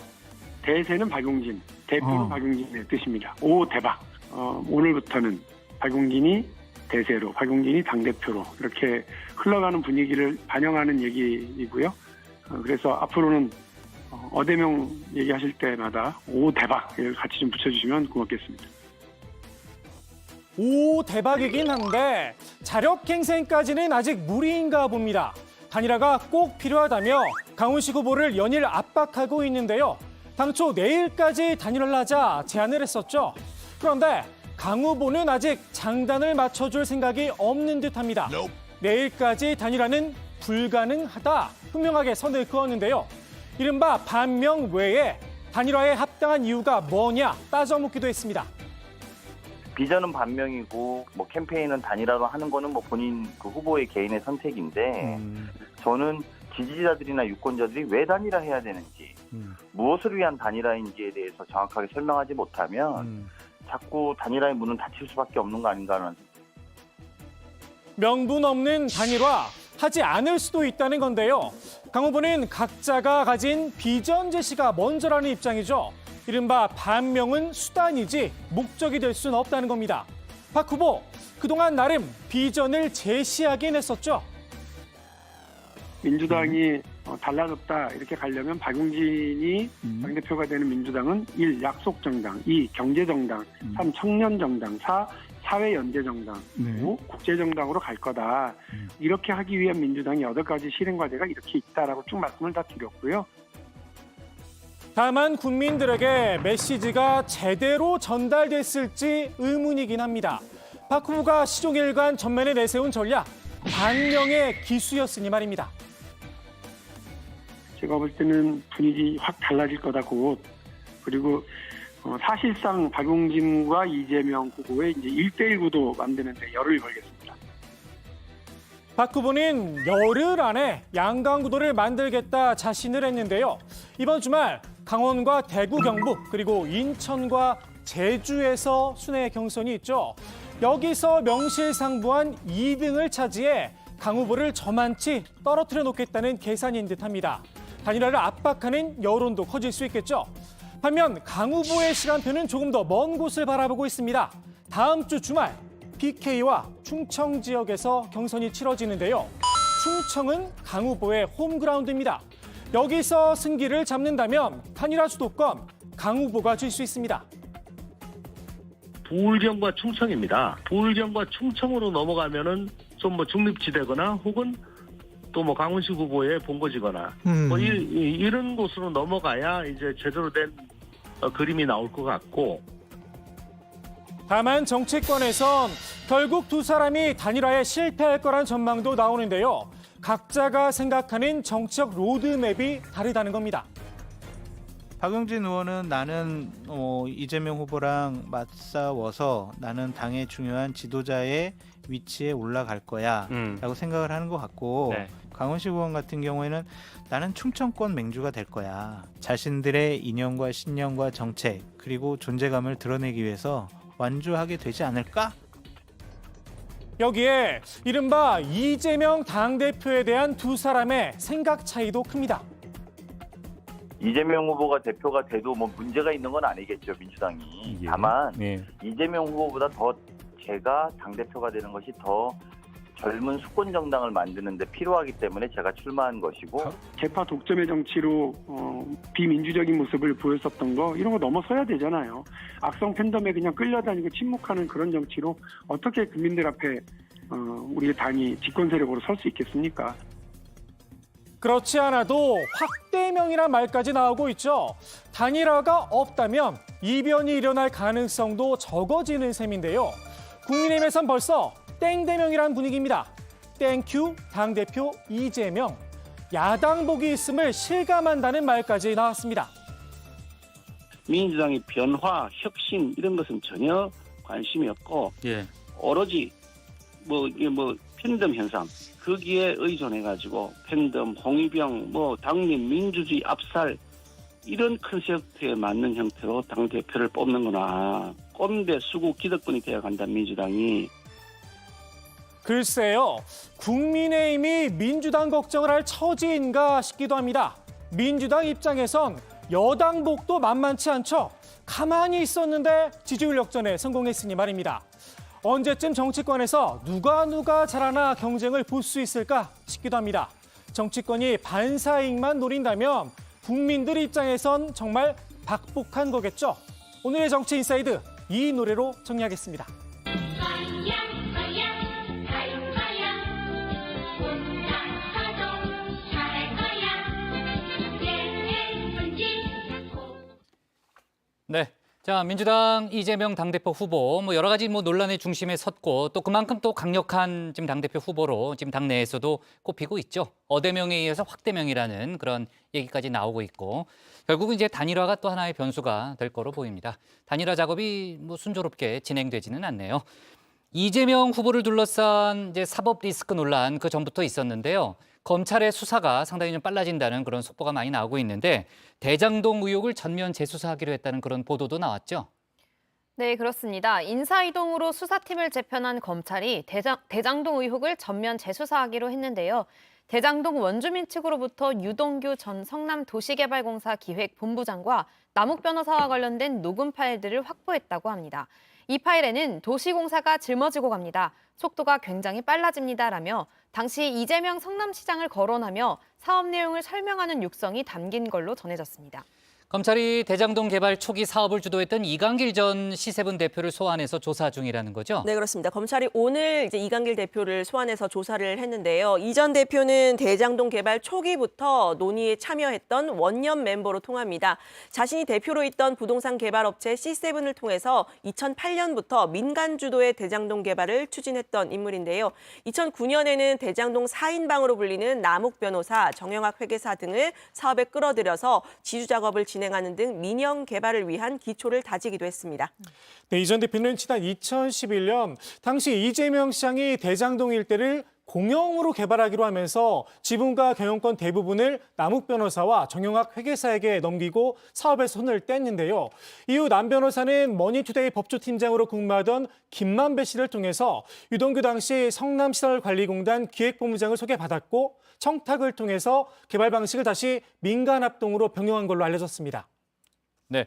대세는 박용진, 대표는 박용진의 뜻입니다. 오 대박. 오늘부터는 박용진이 대세로, 박용진이 당대표로 이렇게 흘러가는 분위기를 반영하는 얘기이고요. 그래서 앞으로는 어대명 얘기하실 때마다 오 대박을 같이 좀 붙여주시면 고맙겠습니다. 오 대박이긴 한데 자력갱생까지는 아직 무리인가 봅니다. 단일화가 꼭 필요하다며 강훈식 후보를 연일 압박하고 있는데요. 당초 내일까지 단일화를 하자 제안을 했었죠. 그런데 강 후보는 아직 장단을 맞춰줄 생각이 없는 듯합니다. 내일까지 단일화는 불가능하다 분명하게 선을 그었는데요. 이른바 반명 외에 단일화에 합당한 이유가 뭐냐 따져 묻기도 했습니다. 비전은 반명이고 뭐 캠페인은 단일화로 하는 거는 뭐 본인 그 후보의 개인의 선택인데 저는 지지자들이나 유권자들이 왜 단일화해야 되는지 무엇을 위한 단일화인지에 대해서 정확하게 설명하지 못하면 자꾸 단일화의 문은 닫힐 수밖에 없는 거 아닌가 하는. 명분 없는 단일화 하지 않을 수도 있다는 건데요. 강 후보는 각자가 가진 비전 제시가 먼저라는 입장이죠. 이른바 반명은 수단이지 목적이 될 수는 없다는 겁니다. 박 후보, 그동안 나름 비전을 제시하긴 했었죠. 민주당이 달라졌다 이렇게 가려면 박용진이 당대표가 되는 민주당은 1. 약속정당, 2. 경제정당, 3. 청년정당, 4. 사회연대정당, 5. 국제정당으로 갈 거다. 이렇게 하기 위한 민주당이 8가지 실행과제가 이렇게 있다라고 쭉 말씀을 다 드렸고요. 다만 국민들에게 메시지가 제대로 전달됐을지 의문이긴 합니다. 박 후보가 시종일관 전면에 내세운 전략, 반명의 기수였으니 말입니다. 제가 볼 때는 분위기 확 달라질 거다 곧. 그리고 사실상 박용진과 이재명 후보의 이제 1대1 구도 만드는데 열을 걸겠습니다. 박 후보는 열흘 안에 양강 구도를 만들겠다 자신을 했는데요. 이번 주말 강원과 대구, 경북 그리고 인천과 제주에서 순회 경선이 있죠. 여기서 명실상부한 2등을 차지해 강 후보를 저만치 떨어뜨려 놓겠다는 계산인 듯합니다. 단일화를 압박하는 여론도 커질 수 있겠죠. 반면 강 후보의 시간표는 조금 더 먼 곳을 바라보고 있습니다. 다음 주 주말 PK와 충청 지역에서 경선이 치러지는데요. 충청은 강 후보의 홈그라운드입니다. 여기서 승기를 잡는다면 단일화 주도권 강 후보가 줄 수 있습니다. 부울경과 충청입니다. 부울경과 충청으로 넘어가면은 좀 뭐 중립지대거나 혹은 또 뭐 강훈식 후보의 본거지거나 뭐 이런 곳으로 넘어가야 이제 제대로 된 그림이 나올 것 같고. 다만 정치권에선 결국 두 사람이 단일화에 실패할 거란 전망도 나오는데요. 각자가 생각하는 정치적 로드맵이 다르다는 겁니다. 박용진 의원은 나는 이재명 후보랑 맞싸워서 나는 당의 중요한 지도자의 위치에 올라갈 거야 라고 생각을 하는 것 같고 강훈식 의원 같은 경우에는 나는 충청권 맹주가 될 거야. 자신들의 이념과 신념과 정책 그리고 존재감을 드러내기 위해서 완주하게 되지 않을까? 여기에 이른바 이재명 당대표에 대한 두 사람의 생각 차이도 큽니다. 이재명 후보가 대표가 돼도 뭐 문제가 있는 건 아니겠죠, 민주당이. 다만 이재명 후보보다 더 제가 당대표가 되는 것이 더 젊은 수권 정당을 만드는 데 필요하기 때문에 제가 출마한 것이고. 개파 독점의 정치로 비민주적인 모습을 보였었던 거 이런 거 넘어서야 되잖아요. 악성 팬덤에 그냥 끌려다니고 침묵하는 그런 정치로 어떻게 국민들 앞에 우리 당이 집권 세력으로 설 수 있겠습니까? 그렇지 않아도 확대명이란 말까지 나오고 있죠. 단일화가 없다면 이변이 일어날 가능성도 적어지는 셈인데요. 국민의힘에선 벌써 땡대명이란 분위기입니다. 땡큐 당대표 이재명. 야당복이 있음을 실감한다는 말까지 나왔습니다. 민주당의 변화, 혁신 이런 것은 전혀 관심이 없고 오로지 팬덤 현상 거기에 의존해가지고 팬덤, 홍위병, 뭐 당립, 민주주의 압살 이런 컨셉트에 맞는 형태로 당 대표를 뽑는구나. 꼰대 수구 기득권이 되어간다 민주당이. 글쎄요, 국민의힘이 민주당 걱정을 할 처지인가 싶기도 합니다. 민주당 입장에선 여당복도 만만치 않죠. 가만히 있었는데 지지율 역전에 성공했으니 말입니다. 언제쯤 정치권에서 누가 잘하나 경쟁을 볼 수 있을까 싶기도 합니다. 정치권이 반사이익만 노린다면 국민들 입장에선 정말 박복한 거겠죠. 오늘의 정치 인사이드 이 노래로 정리하겠습니다. 네. 자, 민주당 이재명 당대표 후보 여러 가지 논란의 중심에 섰고 또 그만큼 또 강력한 지금 당대표 후보로 지금 당내에서도 꼽히고 있죠. 어대명에 의해서 확대명이라는 그런 얘기까지 나오고 있고 결국은 이제 단일화가 또 하나의 변수가 될 거로 보입니다. 단일화 작업이 순조롭게 진행되지는 않네요. 이재명 후보를 둘러싼 이제 사법 리스크 논란 그 전부터 있었는데요. 검찰의 수사가 상당히 좀 빨라진다는 그런 속보가 많이 나오고 있는데 대장동 의혹을 전면 재수사하기로 했다는 그런 보도도 나왔죠. 네, 그렇습니다. 인사이동으로 수사팀을 재편한 검찰이 대장동 의혹을 전면 재수사하기로 했는데요. 대장동 원주민 측으로부터 유동규 전 성남도시개발공사 기획본부장과 남욱 변호사와 관련된 녹음 파일들을 확보했다고 합니다. 이 파일에는 도시공사가 짊어지고 갑니다. 속도가 굉장히 빨라집니다라며 당시 이재명 성남시장을 거론하며 사업 내용을 설명하는 육성이 담긴 걸로 전해졌습니다. 검찰이 대장동 개발 초기 사업을 주도했던 이강길 전 C7 대표를 소환해서 조사 중이라는 거죠? 네, 그렇습니다. 검찰이 오늘 이제 이강길 대표를 소환해서 조사를 했는데요. 이 전 대표는 대장동 개발 초기부터 논의에 참여했던 원년 멤버로 통합니다. 자신이 대표로 있던 부동산 개발업체 C7을 통해서 2008년부터 민간 주도의 대장동 개발을 추진했던 인물인데요. 2009년에는 대장동 4인방으로 불리는 남욱 변호사, 정영학 회계사 등을 사업에 끌어들여서 지주 작업을 진행하는 등 민영 개발을 위한 기초를 다지기도 했습니다. 네, 이 전 대표는 지난 2011년 당시 이재명 시장이 대장동 일대를 공영으로 개발하기로 하면서 지분과 경영권 대부분을 남욱 변호사와 정영학 회계사에게 넘기고 사업에서 손을 뗐는데요. 이후 남 변호사는 머니투데이 법조팀장으로 근무하던 김만배 씨를 통해서 유동규 당시 성남시설관리공단 기획본부장을 소개받았고 청탁을 통해서 개발 방식을 다시 민간합동으로 병용한 걸로 알려졌습니다. 네.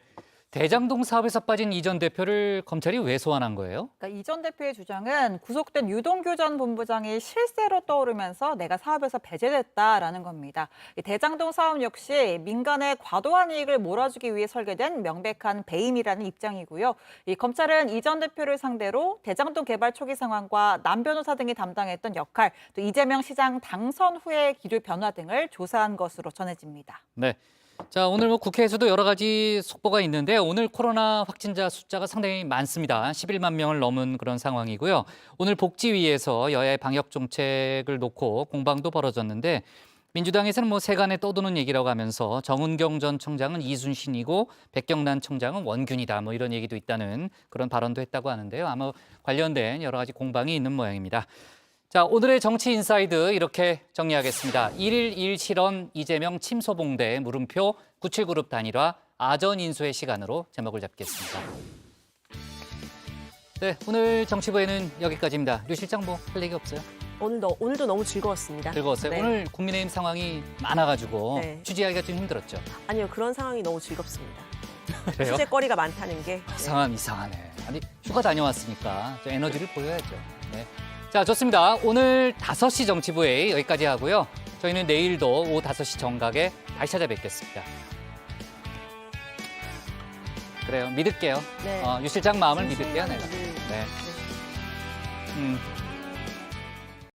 대장동 사업에서 빠진 이 전 대표를 검찰이 왜 소환한 거예요? 그러니까 이 전 대표의 주장은 구속된 유동규 전 본부장이 실세로 떠오르면서 내가 사업에서 배제됐다라는 겁니다. 대장동 사업 역시 민간의 과도한 이익을 몰아주기 위해 설계된 명백한 배임이라는 입장이고요. 검찰은 이 전 대표를 상대로 대장동 개발 초기 상황과 남 변호사 등이 담당했던 역할, 또 이재명 시장 당선 후의 기류 변화 등을 조사한 것으로 전해집니다. 네. 자, 오늘 국회에서도 여러 가지 속보가 있는데 오늘 코로나 확진자 숫자가 상당히 많습니다. 11만 명을 넘은 그런 상황이고요. 오늘 복지위에서 여야의 방역 정책을 놓고 공방도 벌어졌는데 민주당에서는 세간에 떠도는 얘기라고 하면서 정은경 전 청장은 이순신이고 백경란 청장은 원균이다 이런 얘기도 있다는 그런 발언도 했다고 하는데요. 아마 관련된 여러 가지 공방이 있는 모양입니다. 자, 오늘의 정치 인사이드 이렇게 정리하겠습니다. 1일 1 실언 이재명 침소봉대 물음표 97그룹 단일화 아전 인수의 시간으로 제목을 잡겠습니다. 네, 오늘 정치부에는 여기까지입니다. 류 실장 할 얘기 없어요? 오늘도 너무 즐거웠습니다. 즐거웠어요? 네. 오늘 국민의힘 상황이 많아가지고 네. 취재하기가 좀 힘들었죠? 아니요, 그런 상황이 너무 즐겁습니다. 그래요? 취재거리가 많다는 게. 이상하네. 아니, 휴가 다녀왔으니까 좀 에너지를 보여야죠. 네. 자, 좋습니다. 오늘 5시 정치부회의 여기까지 하고요. 저희는 내일도 오후 5시 정각에 다시 찾아뵙겠습니다. 그래요, 믿을게요. 네. 유 실장 마음을 믿을게요, 내가. 네.